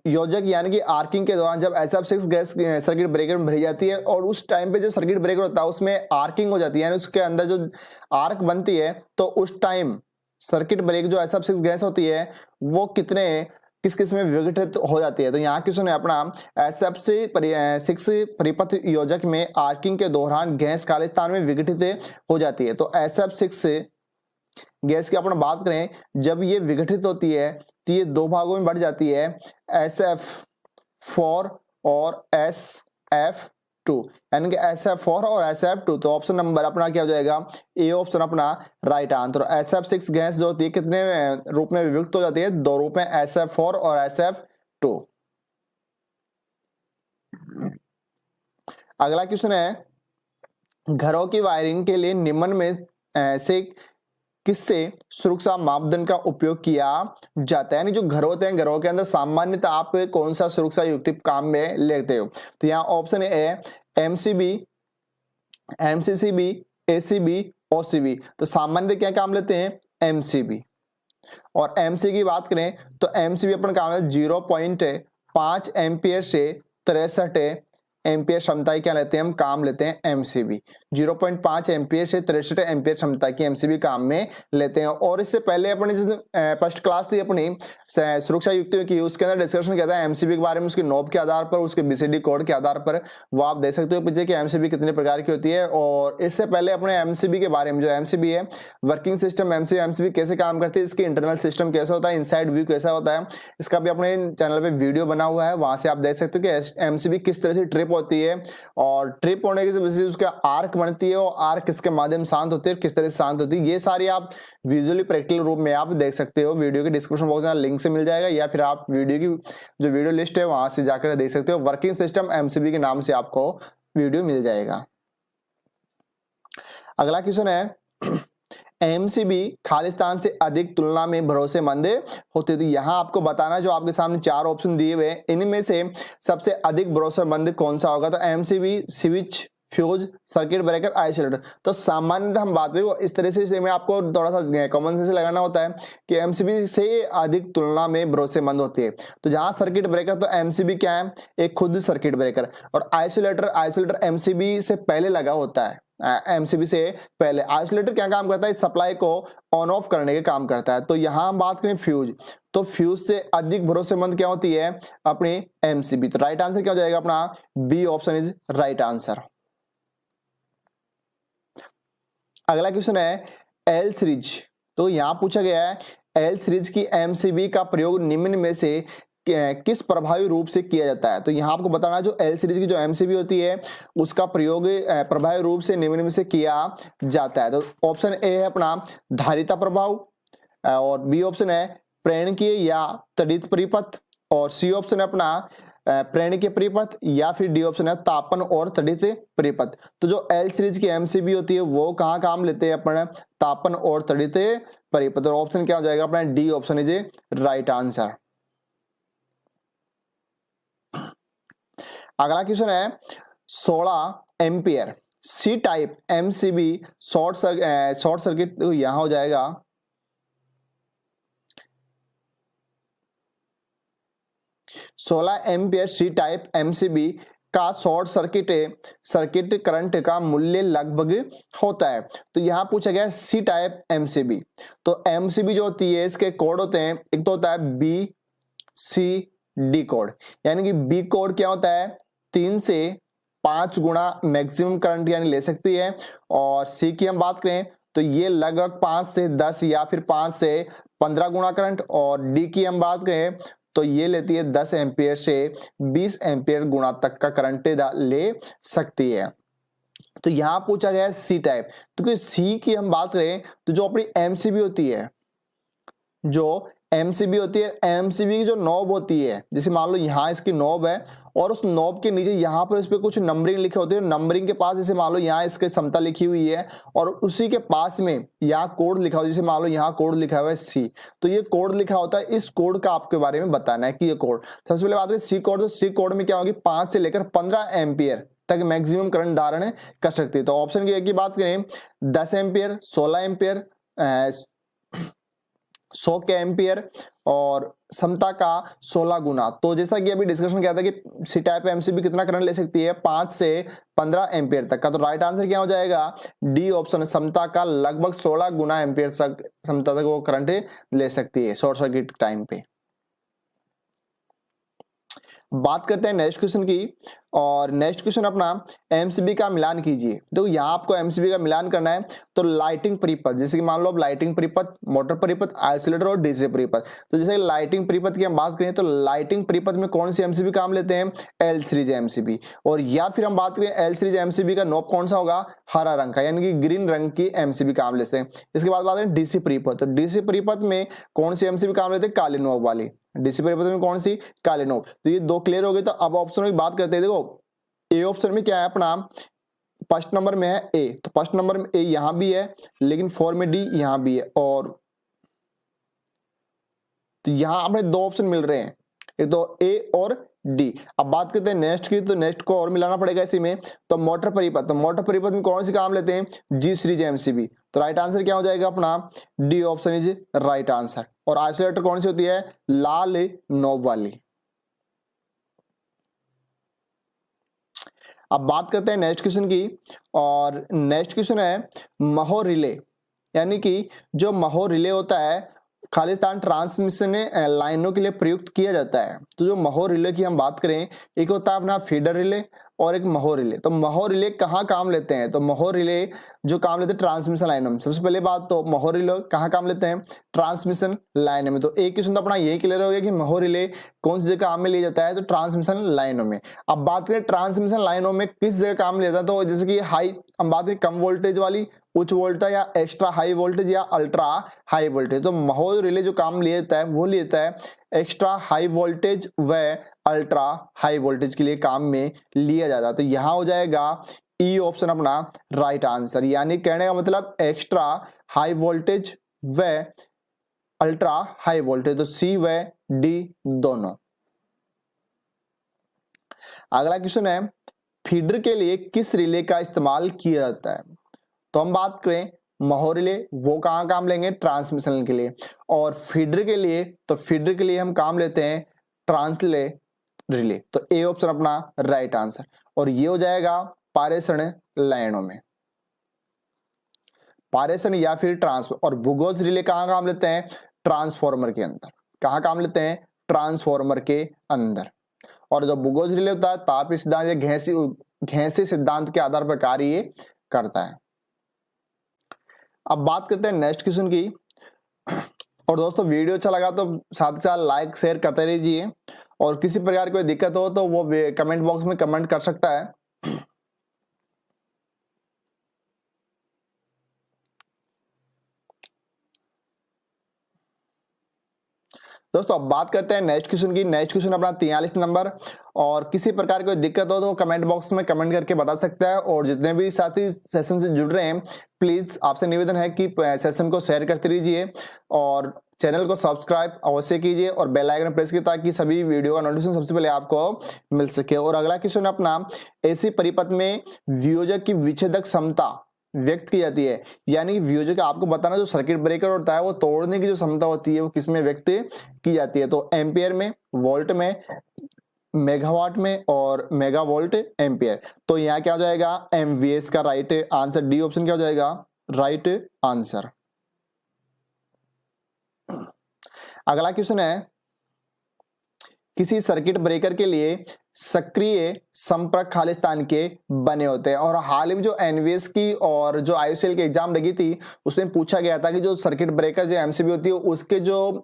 योजक यानी कि आर्किंग के दौरान जब SF6 गैस सर्किट ब्रेकर में भरी जाती है और उस टाइम पे जो सर्किट ब्रेकर होता है उसमें आर्किंग हो जाती है, यानी उसके अंदर जो आर्क बनती है, तो उस टाइम सर्किट ब्रेकर जो SF6 गैस होती है वो किस किस में विघटित हो जाती है। तो यहाँ क्वेश्चन है अपना SF6 परिपथ योजक में आर्किंग के दौरान गैस खालिस्तान में विघटित हो जाती है। तो SF6 गैस की अपन बात करें, जब ये विघटित होती है तो ये दो भागों में बढ़ जाती है, SF4 और SF2, यानी कि SF4 और SF2। तो ऑप्शन नंबर अपना क्या हो जाएगा, ए ऑप्शन अपना राइट आंसर। SF6 गैस जो होती है कितने रूप में विभक्त हो जाती है, दो रूप में, SF4 और SF2। अगला क्वेश्चन है, घरों की वायरिंग के लिए निम्न में से किससे सुरक्षा मापदंड का उपयोग किया जाता है, यानी जो घर होते हैं घरों के अंदर सामान्यतः आप कौन सा सुरक्षा युक्त काम में लेते हो। तो यहाँ ऑप्शन है MCB, MCCB, ACB, OCB। तो सामान्यतः क्या काम लेते हैं, MCB। और MC की बात करें तो MCB अपन काम है 0.5 एम्पियर से 63 एम्पियर क्षमता की क्या लेते हैं, हम काम लेते हैं MCB। 0.5 एम्पियर से 63 एम्पियर क्षमता की MCB काम में लेते हैं। और इससे पहले अपनी जो फर्स्ट क्लास थी अपनी सुरक्षा युक्तियों की, उसके अंदर डिस्कशन किया था MCB के बारे में, उसके नॉब के आधार पर, उसके BCD कोड के आधार पर। वो आप देख सकते हो पीछे कि MCB कितने प्रकार की होती है। और इससे पहले अपने MCB के बारे में, जो MCB है वर्किंग सिस्टम MCB कैसे काम करती है, इसकी इंटरनल सिस्टम कैसा होता है, इनसाइड व्यू कैसा होता है, इसका भी अपने चैनल पे वीडियो बना हुआ है, वहां से आप देख सकते हो कि MCB किस तरह से ट्रिप होती है और ट्रिप होने की वजह से उसका आर्क बनती है और आर्क किसके माध्यम शांत होती है, किस तरह से शांत होती है, ये सारी आप विजुअली प्रैक्टिकल रूप में आप देख सकते हो। वीडियो के डिस्क्रिप्शन बॉक्स में लिंक से मिल जाएगा, या फिर आप वीडियो की जो वीडियो लिस्ट है वहां से जाकर देख सकते हो। वर्किंग सिस्टम MCB के नाम से आपको वीडियो मिल जाएगा। अगला क्वेश्चन है, MCB खालिस्तान से अधिक तुलना में भरोसेमंद होती है। यहाँ आपको बताना, जो आपके सामने चार ऑप्शन दिए हुए, इनमें से सबसे अधिक भरोसेमंद कौन सा होगा। तो MCB switch, fuse, circuit breaker, isolator. तो सामान्यतः हम बात करें इस तरह से, इसमें आपको थोड़ा सा कॉमन सेंस लगाना होता है कि MCB से अधिक तुलना में भरोसेमंद होती है। तो जहां सर्किट ब्रेकर, तो MCB क्या है, एक खुद सर्किट ब्रेकर। और आइसोलेटर MCB से पहले लगा होता है, MCB से पहले। आइसोलेटर क्या काम करता है, सप्लाई को ऑन ऑफ करने के काम करता है। तो यहां हम बात करें फ्यूज, तो फ्यूज से अधिक भरोसेमंद क्या होती है, अपनी MCB। तो राइट आंसर क्या हो जाएगा अपना, B option is right answer. अगला क्वेश्चन है L सीरीज। तो यहां पूछा गया है L सीरीज की MCB का प्रयोग निम्न में से किस प्रभावी रूप से किया जाता है। तो यहां आपको बताना, जो L सीरीज की जो MCB होती है उसका प्रयोग प्रभावी रूप से निम्न में से किया जाता है। तो ऑप्शन ए है अपना धारिता प्रभाव, और बी ऑप्शन है प्रेरकीय या तड़ित परिपथ, और सी ऑप्शन है अपना प्रेरकीय परिपथ, या फिर डी ऑप्शन है तापन और तड़ित परिपथ। तो जो L सीरीज की MCB होती है वो कहाँ काम लेते हैं अपन, तापन और तड़ित परिपथ। और ऑप्शन क्या हो जाएगा अपना, D option is a right answer. अगला क्वेश्चन है 16 ampere C type MCB short circuit. तो यहां हो जाएगा 16 एम्पियर सी टाइप MCB का शॉर्ट सर्किट करंट का मूल्य लगभग होता है। तो यहां पूछा गया सी टाइप MCB। तो MCB जो होती है इसके कोड होते हैं, एक तो होता है BCD कोड, यानी कि B कोड क्या होता है, 3 से 5 गुना मैक्सिमम करंट यानी ले सकती है। और सी की हम बात करें तो ये लगभग 5 से 10 या फिर 5 से 15 गुना करंट। और डी की हम बात करें तो ये लेती है 10 एम्पियर से 20 एम्पियर गुना तक का करंट ले सकती है। तो यहां पूछा गया है सी टाइप। तो सी की हम बात करें तो जो अपनी MCB होती है, MCB की जो नॉब होती है, जैसे मान लो यहाँ इसकी नॉब है और उस नॉब के नीचे यहाँ पर इस पे कुछ नंबरिंग लिखे होते हैं। नंबरिंग के पास जैसे मान लो यहाँ इसके समता लिखी हुई है और उसी के पास में यहाँ कोड लिखा हुआ है, जैसे मान लो यहाँ कोड लिखा हुआ है सी। तो ये कोड लिखा होता है, इस कोड का आपके बारे में बताना है कि ये कोड। सबसे पहले बात करें सी कोड, तो सी कोड में क्या होगी, 5 से लेकर 15 एम्पियर तक मैक्सिमम करंट धारण कर सकती है। तो ऑप्शन की बात करें 10 एम्पियर, 16 एम्पियर, 100 के एम्पियर और क्षमता का 16 गुना। तो जैसा कि अभी डिस्कशन किया था कि सी टाइप एमसीबी कितना करंट ले सकती है, 5 से 15 एम्पियर तक का। तो राइट आंसर क्या हो जाएगा, डी ऑप्शन, क्षमता का लगभग 16 गुना एम्पियर तक क्षमता तक वो करंट ले सकती है शॉर्ट सर्किट टाइम पे। बात करते हैं नेक्स्ट क्वेश्चन की, और नेक्स्ट क्वेश्चन अपना एमसीबी का मिलान कीजिए। देखो यहाँ आपको एमसीबी का मिलान करना है, तो लाइटिंग परिपथ, जैसे कि मान लो अब लाइटिंग परिपथ, मोटर परिपथ, आइसोलेटर और डीसी परिपथ। तो जैसे लाइटिंग परिपथ की हम बात करें तो लाइटिंग परिपथ में कौन सी एमसीबी काम लेते हैं, एल सीरीज एमसीबी। और या फिर हम बात करें एल सीरीज एमसीबी का नोब कौन सा होगा, हरा रंग का, यानी कि ग्रीन रंग की एमसीबी काम लेते हैं। इसके बाद बात करें डीसी परिपथ, तो डीसी परिपथ में कौन सी एमसीबी काम लेते हैं, काले नोब वाली। डीसी परिपथ में कौन सी, काले नोब। तो ये दो क्लियर हो गए। तो अब ऑप्शन की बात करते हैं। देखो ए ऑप्शन में क्या है अपना, फर्स्ट नंबर में है ए, तो फर्स्ट नंबर में ए यहां भी है, लेकिन 4 में डी यहां भी है, और तो यहां हमें दो ऑप्शन मिल रहे हैं, एक तो ए और डी। अब बात करते हैं नेक्स्ट की, तो नेक्स्ट को और मिलाना पड़ेगा इसी में। तो मोटर परिपथ, तो मोटर परिपथ में कौन सी काम लेते हैं, जी सीरीज एमसीबी। तो राइट आंसर क्या हो जाएगा अपना, D option is right answer. और आइसोलेटर कौन सी होती है, लाल नोब वाली। अब बात करते हैं नेक्स्ट क्वेश्चन की, और नेक्स्ट क्वेश्चन है महो रिले, यानी कि जो महो रिले होता है खालिस्तान ट्रांसमिशन लाइनों के लिए प्रयुक्त किया जाता है। तो जो महो रिले की हम बात करें, एक होता है अपना फीडर रिले और एक महो रिले। तो महो रिले कहाँ काम लेते हैं, तो महो रिले जो काम लेते हैं ट्रांसमिशन लाइनों में। सबसे पहले बात तो महो रिले कहाँ काम लेते हैं, ट्रांसमिशन लाइनों में। तो एक क्वेश्चन तो अपना यही क्लियर हो गया कि महो रिले कौन सी जगह काम में लिया जाता है, तो ट्रांसमिशन लाइनों में। अब बात करें ट्रांसमिशन लाइनों में किस जगह काम लिया जाता है, तो जैसे कि हाई, हम बात करें कम वोल्टेज वाली, उच्च वोल्टेज, या एक्स्ट्रा हाई वोल्टेज या अल्ट्रा हाई वोल्टेज। तो महो रिले जो काम लेता है वो लेता है एक्स्ट्रा हाई वोल्टेज व अल्ट्रा हाई वोल्टेज के लिए काम में लिया जाता है। तो यहां हो जाएगा ई ऑप्शन अपना राइट आंसर, यानी कहने का मतलब एक्स्ट्रा हाई वोल्टेज व अल्ट्रा हाई वोल्टेज। तो सी व डी दोनों। अगला क्वेश्चन है फीडर के लिए किस रिले का इस्तेमाल किया जाता है। तो हम बात करें महो रिले, वो कहाँ काम लेंगे, ट्रांसमिशन के लिए। और फीडर के लिए, तो फीडर के लिए हम काम लेते हैं ट्रांसले रिले। तो ए ऑप्शन अपना राइट आंसर। और ये हो जाएगा पारेषण लाइनों में, पारेषण या फिर ट्रांसफर। और बुगोस रिले कहाँ काम लेते हैं, ट्रांसफॉर्मर के अंदर। कहाँ काम लेते हैं, ट्रांसफॉर्मर के अंदर। और जो बुगोस रिले होता है तापीय सिद्धांत या घेंसी सिद्धांत के आधार पर कार्य करता है। अब बात करते हैं नेक्स्ट क्वेश्चन की। और दोस्तों वीडियो अच्छा लगा तो साथ ही साथ लाइक शेयर करते रहिए, और किसी प्रकार की कोई दिक्कत हो तो वो कमेंट बॉक्स में कमेंट कर सकता है। दोस्तों अब बात करते हैं नेक्स्ट क्वेश्चन की। नेक्स्ट क्वेश्चन अपना 43 नंबर, और किसी प्रकार की कोई दिक्कत हो तो कमेंट बॉक्स में कमेंट करके बता सकता है। और जितने भी साथी सेशन से जुड़ रहे हैं, प्लीज आपसे निवेदन है कि सेशन को शेयर करते रहिए, और चैनल को सब्सक्राइब अवश्य कीजिए, और बेल आइकन प्रेस कीजिए ताकि सभी वीडियो का नोटिफिकेशन सबसे पहले आपको मिल सके। और अगला क्वेश्चन अपना एसी परिपथ में वियोजक की विच्छेदक क्षमता व्यक्त की जाती है, यानी वियोजक आपको बताना जो सर्किट ब्रेकर होता है वो तोड़ने की जो क्षमता होती है वो किसमें व्यक्त की जाती है। तो एम्पियर में, वोल्ट में, मेगावाट में और मेगावोल्ट एम्पियर। तो यहाँ क्या हो जाएगा, एमवीएस का राइट आंसर, डी ऑप्शन क्या हो जाएगा राइट आंसर। अगला क्वेश्चन है किसी सर्किट ब्रेकर के लिए सक्रिय संपर्क खालिस्तान के बने होते हैं। और हाल ही में जो एनवीएस की और जो आईयूसीएल की एग्जाम लगी थी उसमें पूछा गया था कि जो सर्किट ब्रेकर जो एमसीबी होती है उसके जो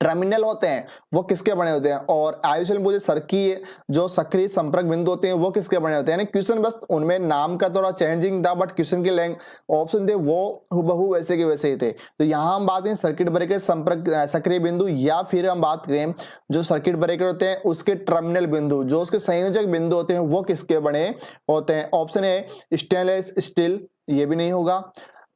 टर्मिनल होते हैं वो किसके बने होते हैं, और आईयूसीएल में सर्किट जो सक्रिय संपर्क बिंदु होते हैं वो किसके बने होते हैं। यानी क्वेश्चन बस उनमें नाम का थोड़ा चेंजिंग था, बट क्वेश्चन के ऑप्शन थे वो हुबहू वैसे के वैसे ही थे। तो यहाँ हम बात करें सर्किट ब्रेकर संपर्क सक्रिय बिंदु, या फिर हम बात करें जो सर्किट ब्रेकर होते हैं उसके टर्मिनल बिंदु, जो उसके संयोजक बिंदु होते हैं वो किसके बने होते हैं। ऑप्शन है स्टेनलेस स्टील, ये भी नहीं होगा।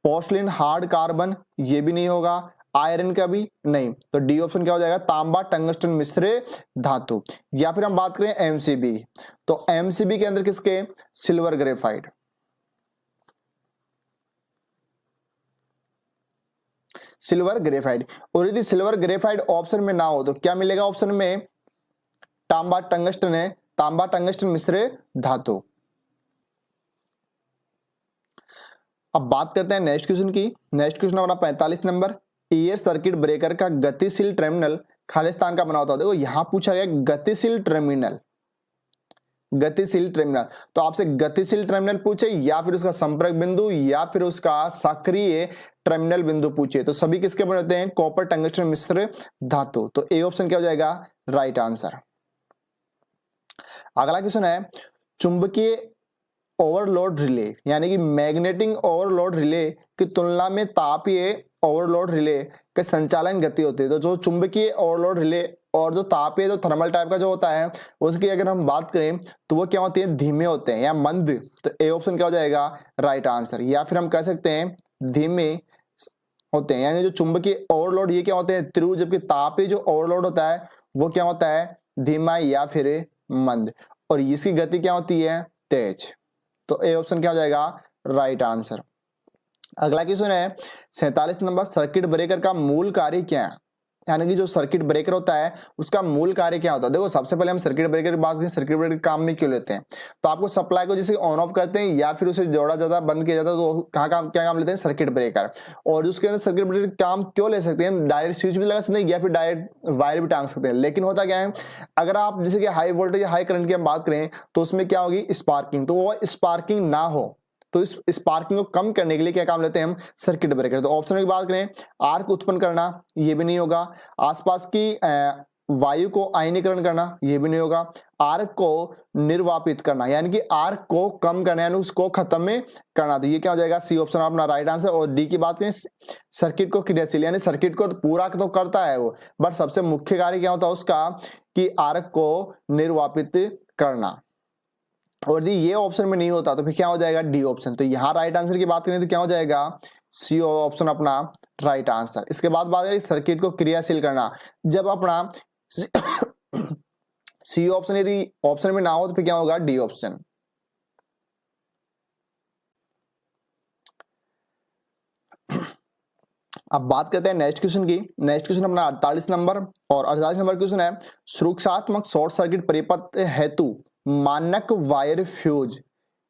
पोर्सलिन हार्ड कार्बन, ये भी नहीं होगा। आयरन का भी नहीं। तो डी ऑप्शन क्या हो जाएगा, तांबा टंगस्टन मिश्र धातु। या फिर हम बात करें एमसीबी, तो एमसीबी के अंदर किसके, सिल्वर ग्रेफाइट। Silver graphite. और यदि सिल्वर ग्रेफाइट ऑप्शन में ना हो तो क्या मिलेगा ऑप्शन में? तांबा टंगस्टन है, तांबा टंगस्टन मिश्र धातु। अब बात करते हैं नेक्स्ट क्वेश्चन की। नेक्स्ट क्वेश्चन हमारा 45 नंबर, एयर सर्किट ब्रेकर का गतिशील टर्मिनल खालिस्तान का बना होता है। देखो यहां पूछा गया गतिशील टर्मिनल, गतिशील टर्मिनल, तो आपसे गतिशील टर्मिनल पूछे या फिर उसका संपर्क बिंदु या फिर उसका सक्रिय टर्मिनल बिंदु पूछे, तो सभी किसके बने होते हैं? कॉपर टंगस्टन मिश्र धातु। तो ए ऑप्शन क्या हो जाएगा? Right answer. अगला क्वेश्चन है, चुंबकीय ओवरलोड रिले यानी कि मैग्नेटिक ओवरलोड रिले की तुलना में तापीय ओवरलोड रिले के संचालन गति होती है। तो जो चुंबकीय ओवरलोड रिले और जो तापीय जो थर्मल टाइप का जो होता है उसकी अगर हम बात करें तो वो क्या होती है? धीमे होते हैं या मंद। तो ए ऑप्शन क्या हो जाएगा? Right answer. या फिर हम कह सकते हैं धीमे होते हैं, यानी जो चुंबकीय ओवरलोड ये क्या होते हैं? तीव्र, जबकि तापीय जो ओवरलोड होता है वो क्या होता है? धीमा या फिर मंद। और इसकी गति क्या होती है? तेज। तो ए ऑप्शन क्या हो जाएगा? Right answer. अगला क्वेश्चन है 47 नंबर, सर्किट ब्रेकर का मूल कार्य क्या है? यानी कि जो सर्किट ब्रेकर होता है उसका मूल कार्य क्या होता है? देखो सबसे पहले हम सर्किट ब्रेकर की बात करें, सर्किट ब्रेकर काम में क्यों लेते हैं? तो आपको सप्लाई को जैसे ऑन ऑफ करते हैं या फिर उसे जोड़ा जाता बंद किया जाता है तो कहाँ काम क्या काम लेते हैं? Circuit breaker. और उसके अंदर सर्किट ब्रेकर काम क्यों ले सकते हैं? डायरेक्ट स्विच भी लगा सकते हैं या फिर डायरेक्ट वायर भी टांग सकते हैं। लेकिन होता क्या है, अगर आप जैसे कि हाई वोल्टेज हाई करंट की हम बात करें तो उसमें क्या होगी? स्पार्किंग। तो वो स्पार्किंग ना हो तो इस स्पार्किंग को कम करने के लिए क्या काम लेते हैं हम? Circuit breaker. तो ऑप्शन की बात करें, आर्क उत्पन्न करना, ये भी नहीं होगा। आसपास की वायु को आयनीकरण करना, ये भी नहीं होगा। आर्क को निर्वापित करना यानी कि आर्क को कम करना यानी उसको खत्म में करना, तो ये क्या हो जाएगा? सी ऑप्शन अपना राइट आंसर। और डी की बात करें, सर्किट को क्रियाशील यानी सर्किट को पूरा तो करता है वो, बट सबसे मुख्य कार्य क्या होता है उसका? कि आर्क को निर्वापित करना। और यदि ये ऑप्शन में नहीं होता तो फिर क्या हो जाएगा? D option. तो यहाँ राइट आंसर की बात करें तो क्या हो जाएगा? सी ऑप्शन अपना राइट आंसर। इसके बाद बात करें सर्किट को क्रियाशील करना, जब अपना सी ऑप्शन यदि ऑप्शन में ना हो तो फिर क्या होगा? D option. अब बात करते हैं नेक्स्ट क्वेश्चन की। नेक्स्ट क्वेश्चन अपना 48 नंबर, और 48 नंबर क्वेश्चन है, सुरक्षात्मक शॉर्ट सर्किट परिपथ हेतु मानक वायर फ्यूज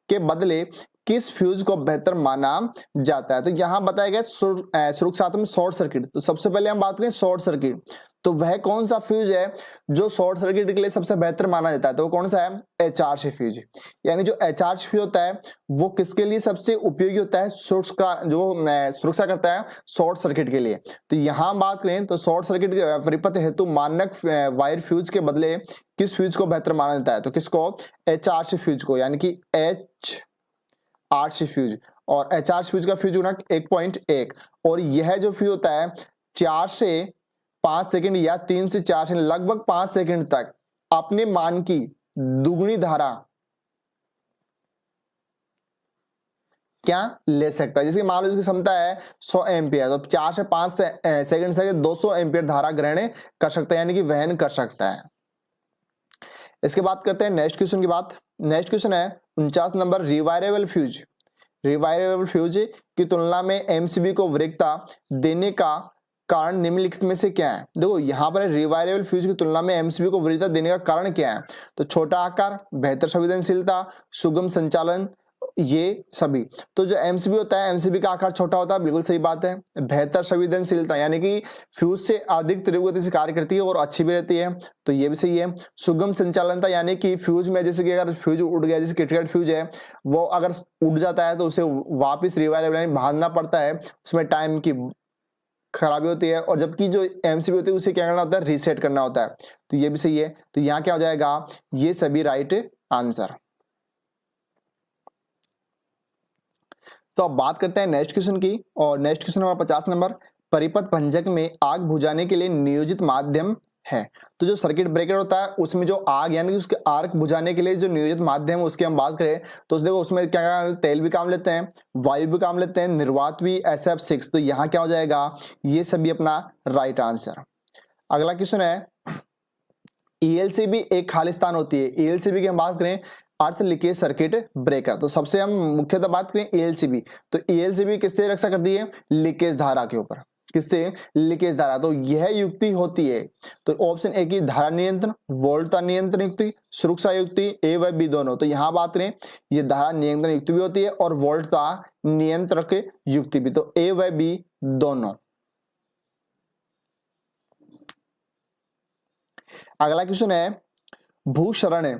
के बदले किस फ्यूज को बेहतर माना जाता है? तो यहां बताया गया सुरक्षात्मक शॉर्ट सर्किट। तो सबसे पहले हम बात करें शॉर्ट सर्किट, तो वह कौन सा फ्यूज है जो शॉर्ट सर्किट के लिए सबसे बेहतर माना जाता है? तो वो कौन सा है? HRC fuse. यानी जो HRC फ्यूज होता है वो किसके लिए सबसे उपयोगी होता है? सुरक्षा करता है शॉर्ट सर्किट के लिए। तो यहां बात करें तो शॉर्ट सर्किट परिपथ हेतु मानक वायर फ्यूज के बदले किस फ्यूज को बेहतर माना जाता है? तो किसको? HRC फ्यूज को, यानी कि HRC फ्यूज। और HRC फ्यूज का फ्यूज गुणक 1.1, और यह जो फ्यूज होता है 4 से 5 सेकंड या 3 से 4 सेकंड लगभग 5 सेकंड तक अपने मान की दुगुनी धारा क्या ले सकता है? जैसे मान लो इसकी क्षमता है 100 एम्पियर, तो 4 से 5 सेकंड से 200 एम्पियर धारा ग्रहण कर सकता है, यानी कि वहन कर सकता है। इसके बाद करते हैं नेक्स्ट क्वेश्चन की बात। नेक्स्ट क्वेश्चन है 49 number, rewirable fuse. Rewirable fuse की तुलना में एमसीबी को वरीयता देने का कारण निम्नलिखित में से क्या है? देखो यहाँ पर रिवायरेबल फ्यूज की तुलना में एमसीबी को वरीयता देने का कारण क्या है? तो छोटा आकार, बेहतर संवेदनशीलता, सुगम संचालन, ये सभी। तो जो एमसीबी होता है, एमसीबी का आकार छोटा होता है, बिल्कुल सही बात है। बेहतर संवेदनशीलता यानी कि फ्यूज से अधिक तीव्र गति से कार्य करती है और अच्छी भी रहती है, तो ये भी सही है। सुगम संचालनता यानी कि फ्यूज में जैसे कि अगर फ्यूज उड़ गया, जैसे क्रिटिकल फ्यूज है वो अगर उड़ जाता है तो उसे वापस रिवायरेबल भागना पड़ता है, उसमें टाइम की खराबी होती है। और जबकि जो एमसीबी होती है उसे क्या करना होता है? रीसेट करना होता है, तो ये भी सही है। तो यहाँ क्या हो जाएगा? ये सभी राइट आंसर। तो अब बात करते हैं नेक्स्ट क्वेश्चन की, और नेक्स्ट क्वेश्चन हमारा 50 नंबर, परिपथ भंजक में आग बुझाने के लिए नियोजित माध्यम है। तो जो सर्किट ब्रेकर होता है उसमें जो आग यानी कि उसके आग बुझाने के लिए जो नियोजित माध्यम है उसकी हम बात करें तो देखो उसमें क्या तेल भी काम लेते हैं, वायु भी काम लेते हैं, निर्वात भी SF6। तो यहाँ क्या हो जाएगा? ये सभी अपना राइट आंसर। अगला क्वेश्चन है ELCB एक खालिस्तान होती है। ELCB की हम बात करें अर्थ लीकेज सर्किट ब्रेकर। तो सबसे हम मुख्यतः बात करें ELCB, तो ELCB किससे रक्षा करती है? लीकेज धारा के ऊपर। किससे? लीकेज धारा। तो यह युक्ति होती है, तो ऑप्शन ए की धारा नियंत्रण, वोल्टता नियंत्रण युक्ति, सुरक्षा युक्ति, ए व बी दोनों। तो यहां बात करें, ये धारा नियंत्रण युक्ति भी होती है और वोल्टता नियंत्रक युक्ति भी, तो ए व बी दोनों। अगला क्वेश्चन है, भूसरण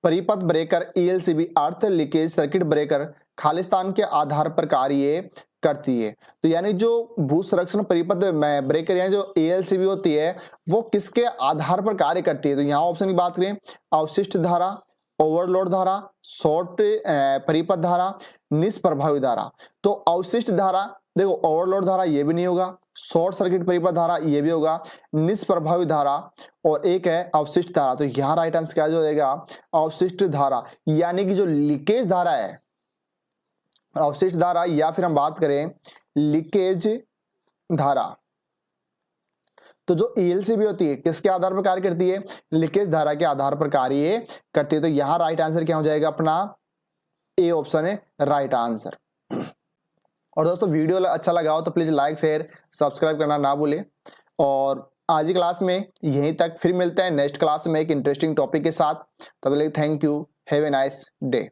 परिपथ ब्रेकर ईएलसीबी अर्थ लीकेज सर्किट ब्रेकर खालिस्तान के आधार पर कार्य करती है। तो यानी जो भू संरक्षण परिपथ ब्रेकर यानी जो ईएलसीबी होती है वो किसके आधार पर कार्य करती है? तो यहाँ ऑप्शन की बात करें, अवशिष्ट धारा, ओवरलोड धारा, शॉर्ट परिपथ धारा, निष्प्रभावी धारा। तो अवशिष्ट धारा, देखो ओवरलोड धारा ये भी नहीं होगा, शॉर्ट सर्किट परिपथ धारा ये भी होगा, निष्प्रभावी धारा और एक है अवशिष्ट धारा। तो यहाँ राइट आंसर क्या हो जाएगा? अवशिष्ट धारा, यानी कि जो लीकेज धारा है, अवशिष्ट धारा या फिर हम बात करें लीकेज धारा। तो जो ईएलसीबी होती है किसके आधार पर कार्य करती है? लीकेज धारा के आधार पर कार्य करती है। तो यहां राइट आंसर क्या हो जाएगा अपना? ए ऑप्शन है राइट आंसर। और दोस्तों वीडियो अच्छा लगा हो तो प्लीज लाइक शेयर सब्सक्राइब करना ना भूलें। और आज की क्लास में यहीं तक, फिर मिलते हैं नेक्स्ट क्लास में एक इंटरेस्टिंग टॉपिक के साथ। तब तक thank you, have a nice day.